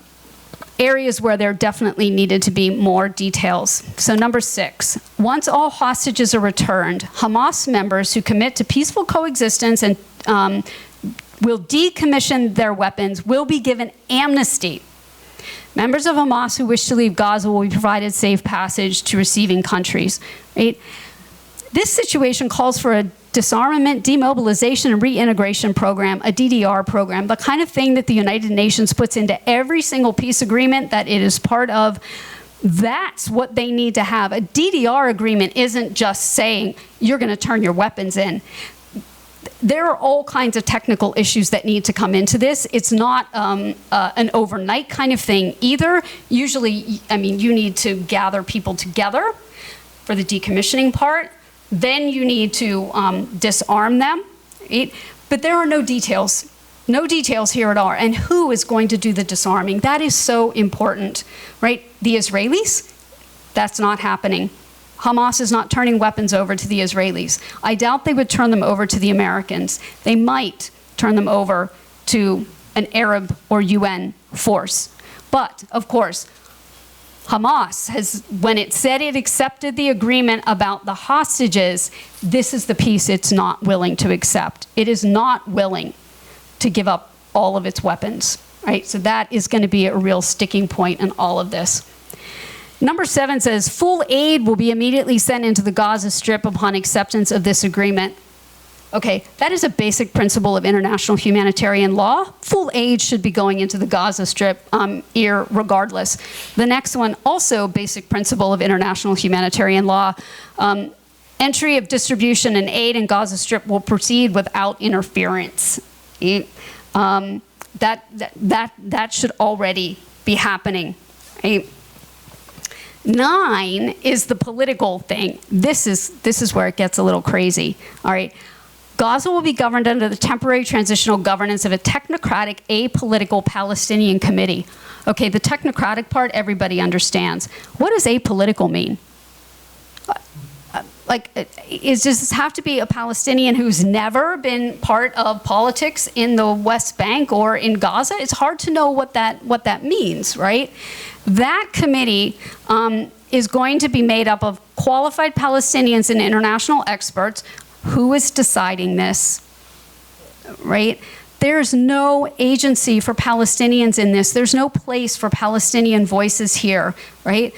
areas where there definitely needed to be more details. So number 6, once all hostages are returned, Hamas members who commit to peaceful coexistence and will decommission their weapons will be given amnesty. Members of Hamas who wish to leave Gaza will be provided safe passage to receiving countries. Right? This situation calls for a disarmament, demobilization, and reintegration program, a DDR program, the kind of thing that the United Nations puts into every single peace agreement that it is part of. That's what they need to have. A DDR agreement isn't just saying you're going to turn your weapons in. there are all kinds of technical issues that need to come into this. It's not an overnight kind of thing either. Usually, I mean, you need to gather people together for the decommissioning part. Then you need to disarm them, right? But there are no details here at all. And who is going to do the disarming? That is so important, right? The Israelis? That's not happening. Hamas is not turning weapons over to the Israelis. I doubt they would turn them over to the Americans. They might turn them over to an Arab or UN force. But, of course, Hamas has, when it said it accepted the agreement about the hostages, this is the piece it's not willing to accept. It is not willing to give up all of its weapons, right? So that is going to be a real sticking point in all of this. Number 7 says, full aid will be immediately sent into the Gaza Strip upon acceptance of this agreement. Okay, that is a basic principle of international humanitarian law. Full aid should be going into the Gaza Strip regardless. The next one, also basic principle of international humanitarian law. Entry of distribution and aid in Gaza Strip will proceed without interference. That should already be happening. Right? 9 is the political thing. This is where it gets a little crazy. All right. Gaza will be governed under the temporary transitional governance of a technocratic, apolitical Palestinian committee. Okay, the technocratic part, everybody understands. What does apolitical mean? Does this have to be a Palestinian who's never been part of politics in the West Bank or in Gaza? It's hard to know what that means, right? That committee is going to be made up of qualified Palestinians and international experts. Who is deciding this, right? There's no agency for Palestinians in this. There's no place for Palestinian voices here, right?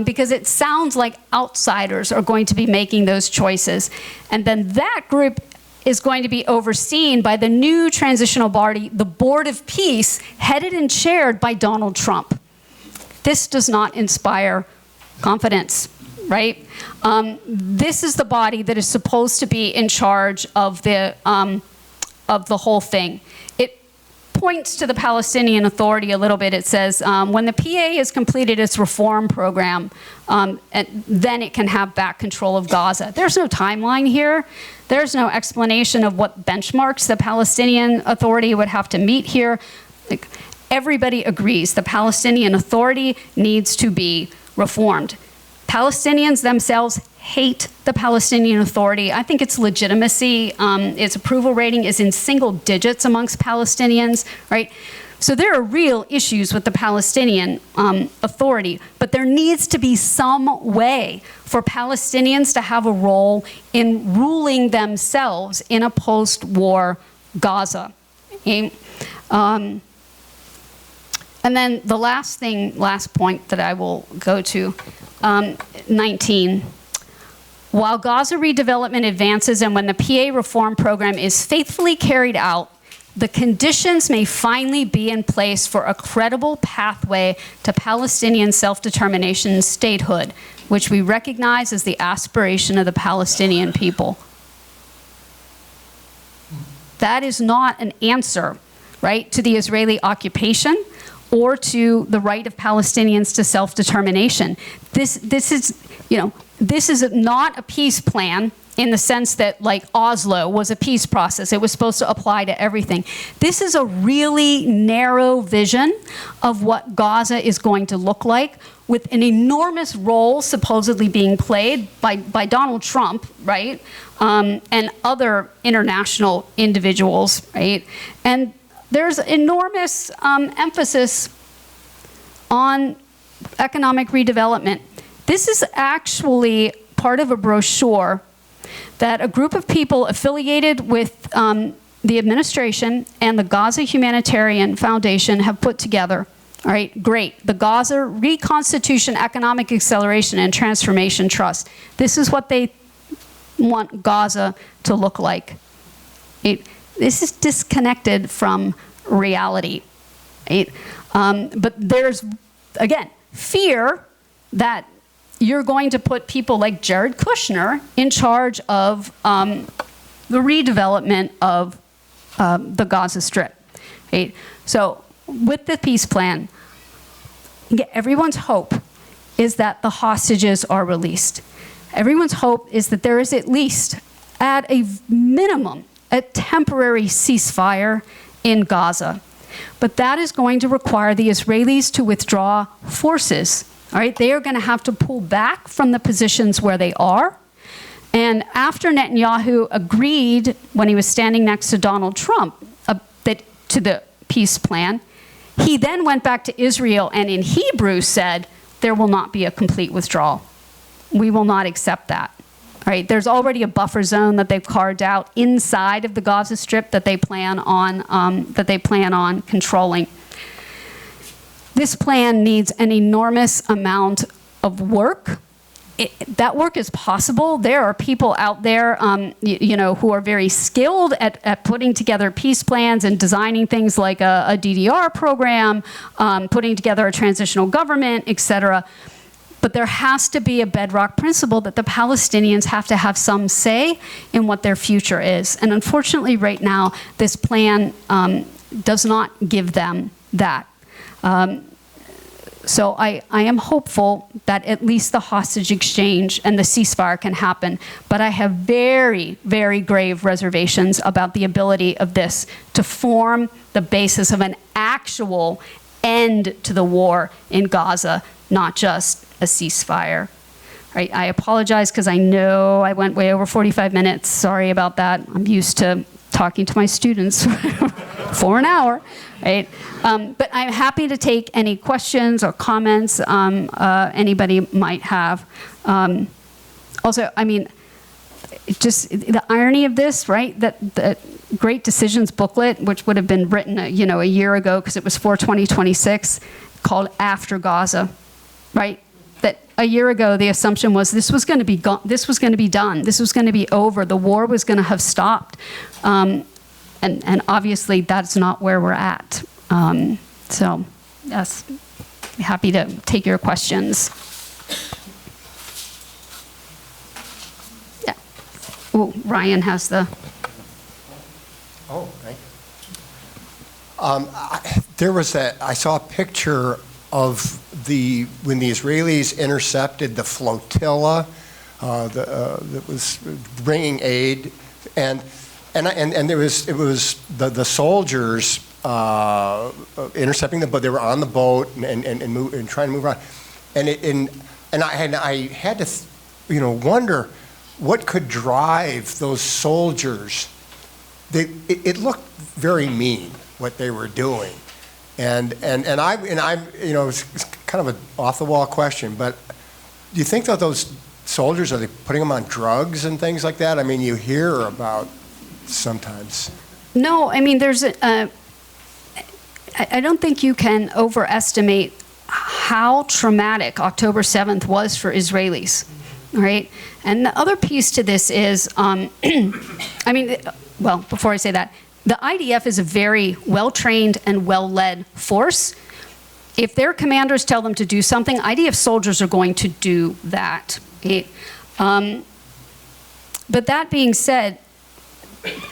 Because it sounds like outsiders are going to be making those choices. And then that group is going to be overseen by the new transitional body, the Board of Peace, headed and chaired by Donald Trump. This does not inspire confidence, right? This is the body that is supposed to be in charge of the whole thing. It points to the Palestinian Authority a little bit. It says, when the PA has completed its reform program, then it can have back control of Gaza. There's no timeline here. There's no explanation of what benchmarks the Palestinian Authority would have to meet here. Everybody agrees the Palestinian Authority needs to be reformed. Palestinians themselves hate the Palestinian Authority. I think its legitimacy, its approval rating is in single digits amongst Palestinians, right? So there are real issues with the Palestinian Authority, but there needs to be some way for Palestinians to have a role in ruling themselves in a post-war Gaza. Okay? And then the last point that I will go to, 19. While Gaza redevelopment advances and when the PA reform program is faithfully carried out, the conditions may finally be in place for a credible pathway to Palestinian self-determination and statehood, which we recognize as the aspiration of the Palestinian people. That is not an answer, right, to the Israeli occupation or to the right of Palestinians to self-determination. This is not a peace plan in the sense that, like, Oslo was a peace process. It was supposed to apply to everything. This is a really narrow vision of what Gaza is going to look like, with an enormous role supposedly being played by Donald Trump, right, and other international individuals, right? And there's enormous emphasis on economic redevelopment. This is actually part of a brochure that a group of people affiliated with the administration and the Gaza Humanitarian Foundation have put together. All right, great. The Gaza Reconstitution, Economic Acceleration, and Transformation Trust. This is what they want Gaza to look like. This is disconnected from reality. Right? But there's, again, fear that you're going to put people like Jared Kushner in charge of the redevelopment of the Gaza Strip. Right? So with the peace plan, everyone's hope is that the hostages are released. Everyone's hope is that there is at least, at a minimum, a temporary ceasefire in Gaza. But that is going to require the Israelis to withdraw forces. All right? They are going to have to pull back from the positions where they are. And after Netanyahu agreed, when he was standing next to Donald Trump, to the peace plan, he then went back to Israel and in Hebrew said, there will not be a complete withdrawal. We will not accept that. All right? There's already a buffer zone that they've carved out inside of the Gaza Strip that they plan on controlling. This plan needs an enormous amount of work. That work is possible. There are people out there, who are very skilled at putting together peace plans and designing things like a DDR program, putting together a transitional government, et cetera. But there has to be a bedrock principle that the Palestinians have to have some say in what their future is. And unfortunately, right now, this plan does not give them that. So I am hopeful that at least the hostage exchange and the ceasefire can happen. But I have very, very grave reservations about the ability of this to form the basis of an actual end to the war in Gaza, not just a ceasefire. Right, I apologize because I know I went way over 45 minutes. Sorry about that. I'm used to talking to my students for an hour. Right? But I'm happy to take any questions or comments anybody might have. Also, I mean, just the irony of this, right? That the Great Decisions booklet, which would have been written, a year ago because it was for 2026, called After Gaza, right? That a year ago the assumption was this was going to be this was going to be done, this was going to be over, the war was going to have stopped. And obviously that's not where we're at. So, yes, happy to take your questions. Yeah. Oh, Ryan has the. Oh, thank you. I saw a picture of when the Israelis intercepted the flotilla that was bringing aid, and it was the soldiers intercepting them, but they were on the boat and trying to move around, and I had to wonder what could drive those soldiers. It looked very mean what they were doing, and I it's kind of an off the wall question, but do you think that those soldiers, are they putting them on drugs and things like that? I mean, you hear about sometimes. No, I mean, I don't think you can overestimate how traumatic October 7th was for Israelis, right? And the other piece to this is, I mean, well, before I say that, the IDF is a very well-trained and well-led force. If their commanders tell them to do something, IDF soldiers are going to do that. But that being said,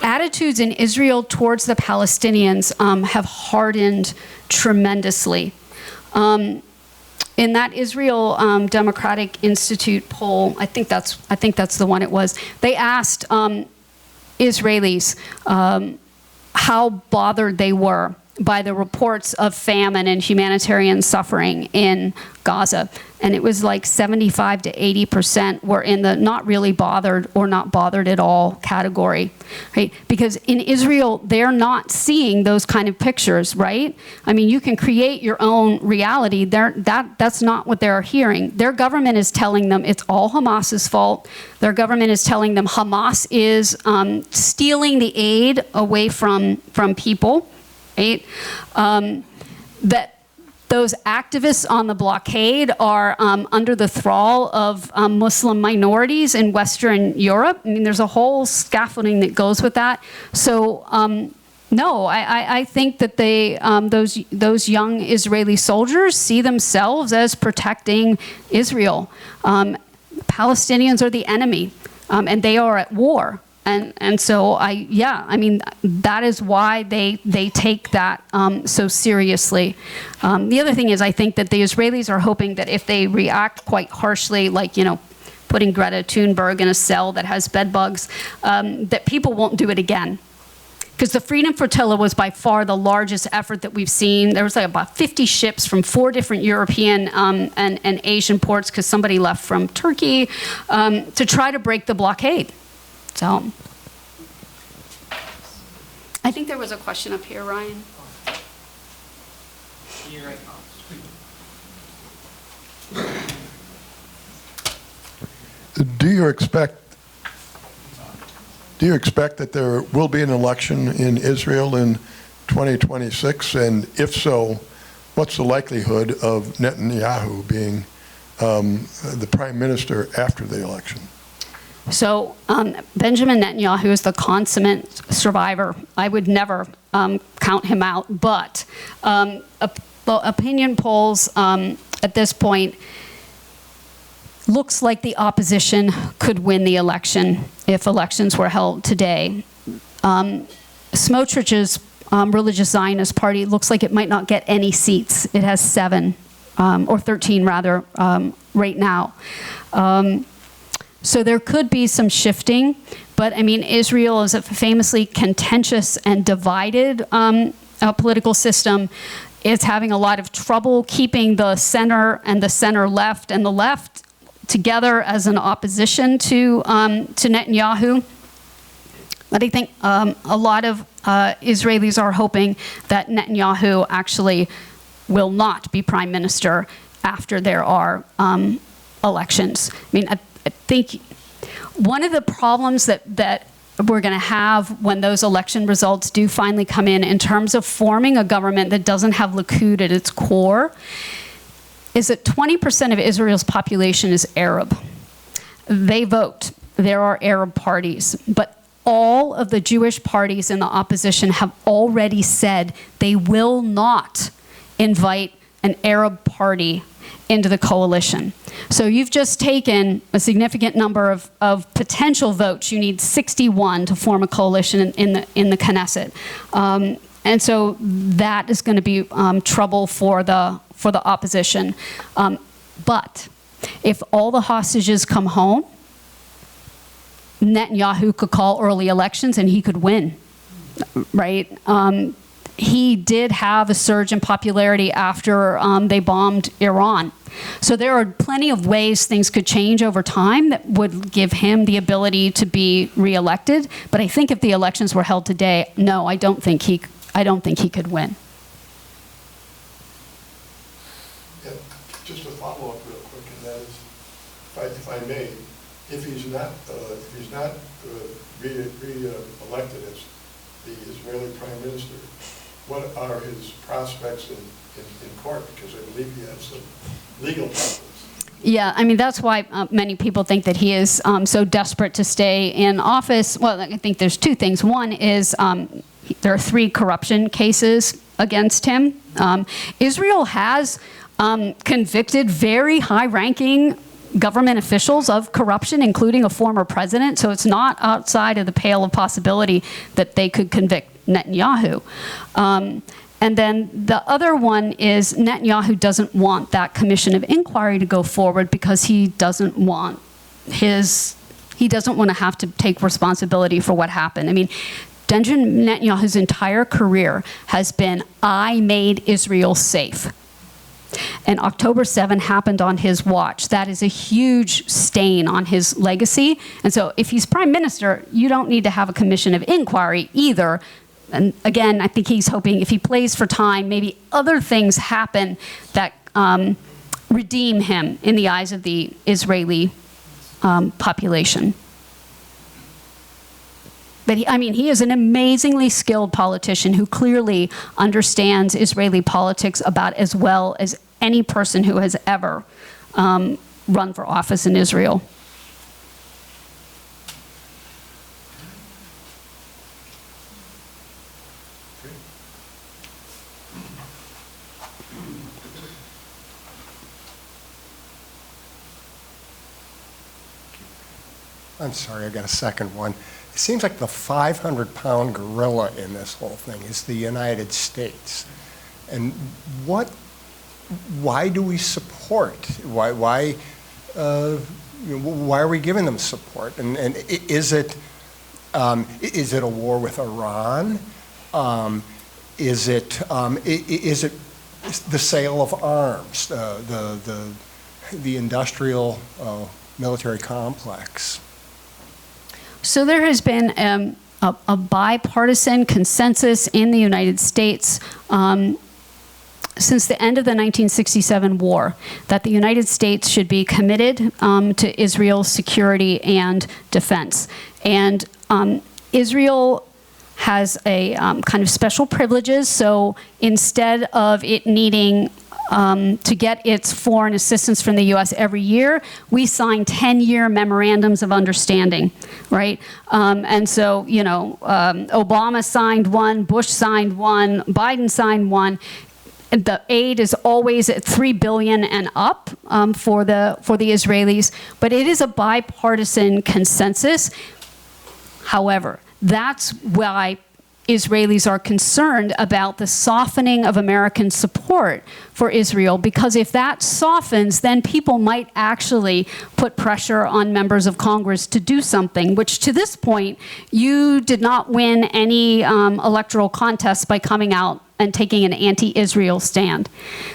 attitudes in Israel towards the Palestinians have hardened tremendously. In that Israel Democratic Institute poll, I think that's the one it was, they asked Israelis how bothered they were by the reports of famine and humanitarian suffering in Gaza. And it was like 75 to 80% were in the not really bothered or not bothered at all category, right? Because in Israel, they're not seeing those kind of pictures, right? I mean, you can create your own reality. That's not what they're hearing. Their government is telling them it's all Hamas's fault. Their government is telling them Hamas is stealing the aid away from people, right? That those activists on the blockade are under the thrall of Muslim minorities in Western Europe. I mean, there's a whole scaffolding that goes with that. So, no, I think that those young Israeli soldiers see themselves as protecting Israel. Palestinians are the enemy, and they are at war. And so I mean, that is why they take that so seriously. The other thing is, I think that the Israelis are hoping that if they react quite harshly, like, you know, putting Greta Thunberg in a cell that has bed bugs, that people won't do it again. Because the Freedom Flotilla was by far the largest effort that we've seen. There was like about 50 ships from 4 different European and Asian ports, because somebody left from Turkey, to try to break the blockade. So I think there was a question up here, Ryan. Do you expect that there will be an election in Israel in 2026? And if so, what's the likelihood of Netanyahu being the prime minister after the election? So Benjamin Netanyahu is the consummate survivor. I would never count him out, but opinion polls at this point looks like the opposition could win the election if elections were held today. Smotrich's religious Zionist party looks like it might not get any seats. It has 7, or 13 rather, right now. So there could be some shifting, but I mean, Israel is a famously contentious and divided political system. It's having a lot of trouble keeping the center and the center left and the left together as an opposition to Netanyahu. But I think a lot of Israelis are hoping that Netanyahu actually will not be prime minister after there are elections. I mean, I think one of the problems that we're going to have when those election results do finally come in terms of forming a government that doesn't have Likud at its core, is that 20% of Israel's population is Arab. They vote. There are Arab parties. But all of the Jewish parties in the opposition have already said they will not invite an Arab party into the coalition. So you've just taken a significant number of potential votes. You need 61 to form a coalition in the Knesset. And so that is going to be trouble for the opposition. But if all the hostages come home, Netanyahu could call early elections and he could win, right? He did have a surge in popularity after they bombed Iran. So there are plenty of ways things could change over time that would give him the ability to be reelected. But I think if the elections were held today, no, I don't think he could win. Yeah, just a follow-up real quick, and that is, if I may, if he's not re-elected as the Israeli prime minister, what are his prospects in court? Because I believe he has some legal problems. Yeah, I mean, that's why many people think that he is so desperate to stay in office. Well, I think there's 2 things. One is there are 3 corruption cases against him. Israel has convicted very high-ranking government officials of corruption, including a former president. So it's not outside of the pale of possibility that they could convict Netanyahu. And then the other one is Netanyahu doesn't want that commission of inquiry to go forward because he doesn't want to have to take responsibility for what happened. I mean, Benjamin Netanyahu's entire career has been, I made Israel safe. And October 7 happened on his watch. That is a huge stain on his legacy. And so if he's prime minister, you don't need to have a commission of inquiry either. And again, I think he's hoping if he plays for time, maybe other things happen that redeem him in the eyes of the Israeli population. But he is an amazingly skilled politician who clearly understands Israeli politics about as well as any person who has ever run for office in Israel. I'm sorry, I got a second one. it seems like the 500-pound gorilla in this whole thing is the United States. And why do we support? Why are we giving them support? And is it a war with Iran? Is it the sale of arms, the industrial military complex? So there has been a bipartisan consensus in the United States since the end of the 1967 war that the United States should be committed to Israel's security and defense. And Israel has a kind of special privileges, so instead of it needing to get its foreign assistance from the U.S. every year, we sign 10-year memorandums of understanding, right? And so, Obama signed one, Bush signed one, Biden signed one. The aid is always at $3 billion and up for the Israelis, but it is a bipartisan consensus. However, that's why Israelis are concerned about the softening of American support for Israel, because if that softens, then people might actually put pressure on members of Congress to do something, which to this point, you did not win any electoral contests by coming out and taking an anti-Israel stand.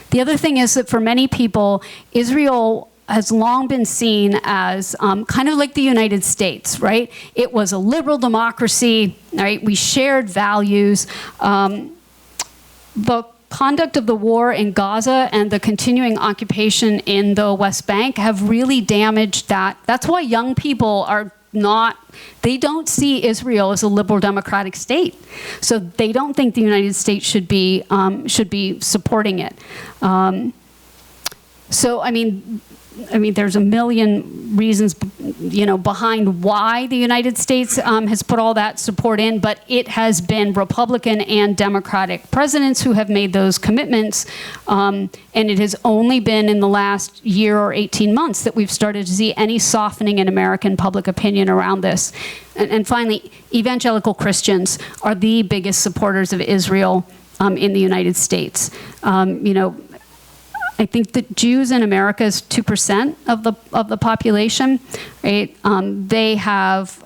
The other thing is that for many people, Israel has long been seen as kind of like the United States, right? It was a liberal democracy, right? We shared values. The conduct of the war in Gaza and the continuing occupation in the West Bank have really damaged that. That's why young people are they don't see Israel as a liberal democratic state. So they don't think the United States should be supporting it. I mean, there's a million reasons, behind why the United States has put all that support in, but it has been Republican and Democratic presidents who have made those commitments, and it has only been in the last year or 18 months that we've started to see any softening in American public opinion around this. And finally, evangelical Christians are the biggest supporters of Israel in the United States. I think that Jews in America is 2% of the population, right? They have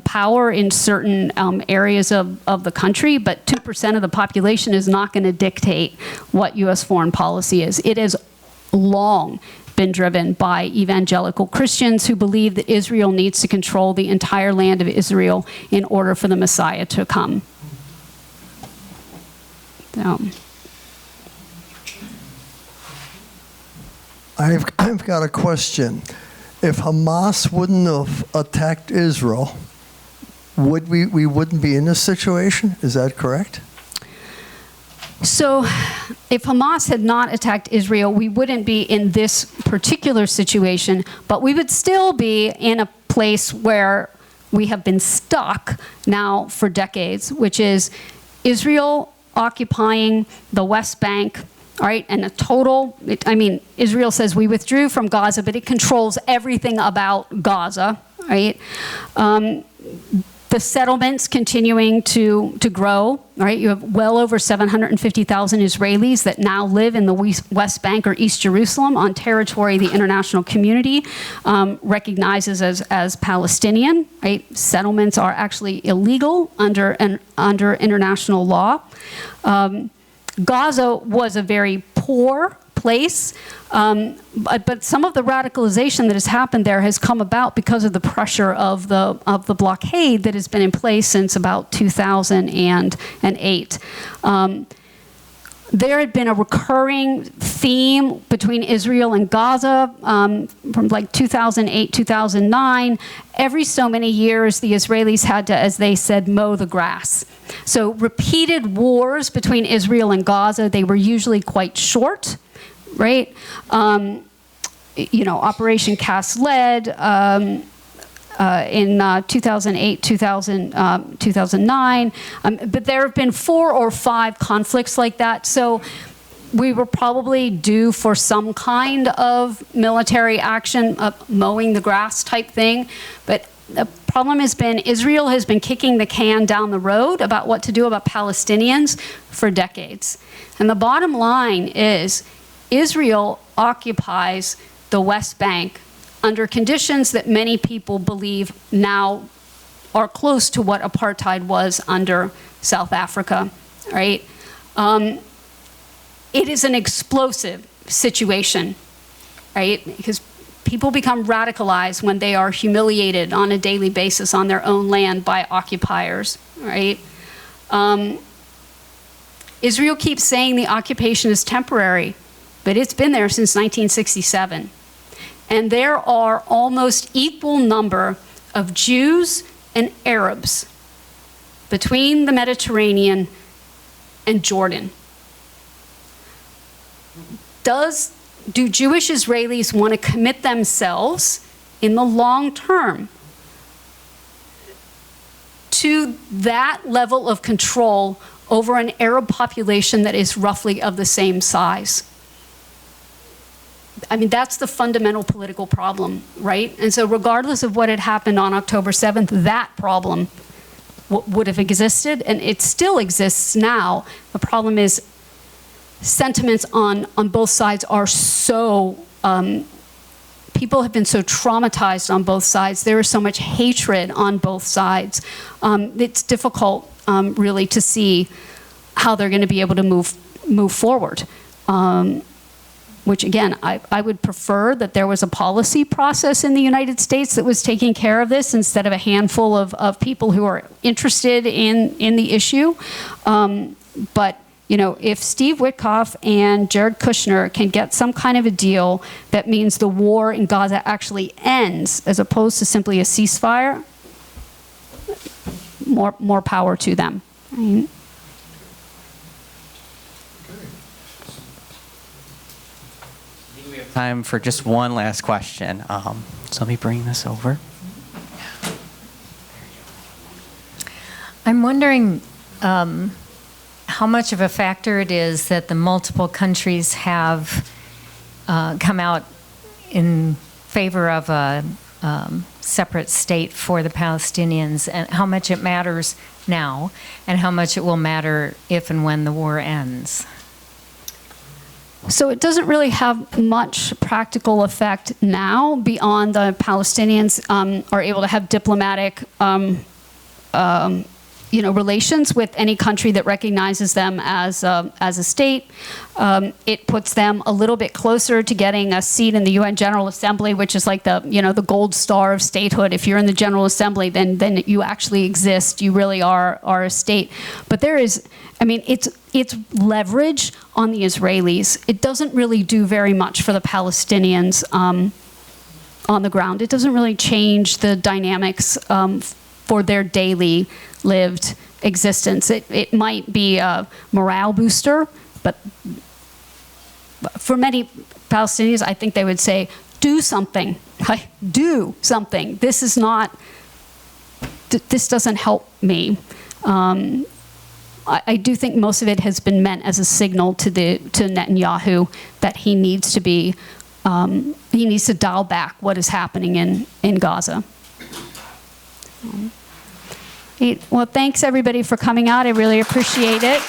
power in certain areas of the country, but 2% of the population is not going to dictate what U.S. foreign policy is. It has long been driven by evangelical Christians who believe that Israel needs to control the entire land of Israel in order for the Messiah to come. So. I've got a question. If Hamas wouldn't have attacked Israel, we wouldn't be in this situation? Is that correct? So if Hamas had not attacked Israel, we wouldn't be in this particular situation, but we would still be in a place where we have been stuck now for decades, which is Israel occupying the West Bank. All right, and Israel says we withdrew from Gaza, but it controls everything about Gaza, right? The settlements continuing to grow, right? You have well over 750,000 Israelis that now live in the West Bank or East Jerusalem on territory the international community recognizes as Palestinian, right? Settlements are actually illegal under international law. Gaza was a very poor place, but some of the radicalization that has happened there has come about because of the pressure of the blockade that has been in place since about 2008. There had been a recurring theme between Israel and Gaza from like 2008, 2009. Every so many years, the Israelis had to, as they said, mow the grass. So repeated wars between Israel and Gaza, they were usually quite short, right? Operation Cast Lead in 2008, 2009. But there have been 4 or 5 conflicts like that. So we were probably due for some kind of military action, mowing the grass type thing. But The problem has been Israel has been kicking the can down the road about what to do about Palestinians for decades. And the bottom line is Israel occupies the West Bank under conditions that many people believe now are close to what apartheid was under South Africa, right? It is an explosive situation, right? Because people become radicalized when they are humiliated on a daily basis on their own land by occupiers, right? Israel keeps saying the occupation is temporary, but it's been there since 1967. And there are almost equal number of Jews and Arabs between the Mediterranean and Jordan. Do Jewish Israelis want to commit themselves in the long term to that level of control over an Arab population that is roughly of the same size? I mean, that's the fundamental political problem, right? And so regardless of what had happened on October 7th, that problem would have existed, and it still exists now. The problem is sentiments on both sides are so, people have been so traumatized on both sides. There is so much hatred on both sides. It's difficult, really, to see how they're going to be able to move forward. Which, again, I would prefer that there was a policy process in the United States that was taking care of this instead of a handful of people who are interested in the issue. But, you know, if Steve Witkoff and Jared Kushner can get some kind of a deal that means the war in Gaza actually ends as opposed to simply a ceasefire, more power to them. Right? Time for just one last question. So let me bring this over. I'm wondering how much of a factor it is that the multiple countries have come out in favor of a separate state for the Palestinians, and how much it matters now, and how much it will matter if and when the war ends. So it doesn't really have much practical effect now beyond the Palestinians are able to have diplomatic relations with any country that recognizes them as a state. It puts them a little bit closer to getting a seat in the UN General Assembly, which is like the gold star of statehood. If you're in the General Assembly, then you actually exist. You really are a state. But there is, I mean, it's leverage on the Israelis. It doesn't really do very much for the Palestinians on the ground. It doesn't really change the dynamics for their daily lived existence. It might be a morale booster, but for many Palestinians, I think they would say, do something. Do something. This is not, this doesn't help me. I do think most of it has been meant as a signal to Netanyahu that he needs to dial back what is happening in Gaza. Well, thanks everybody for coming out. I really appreciate it.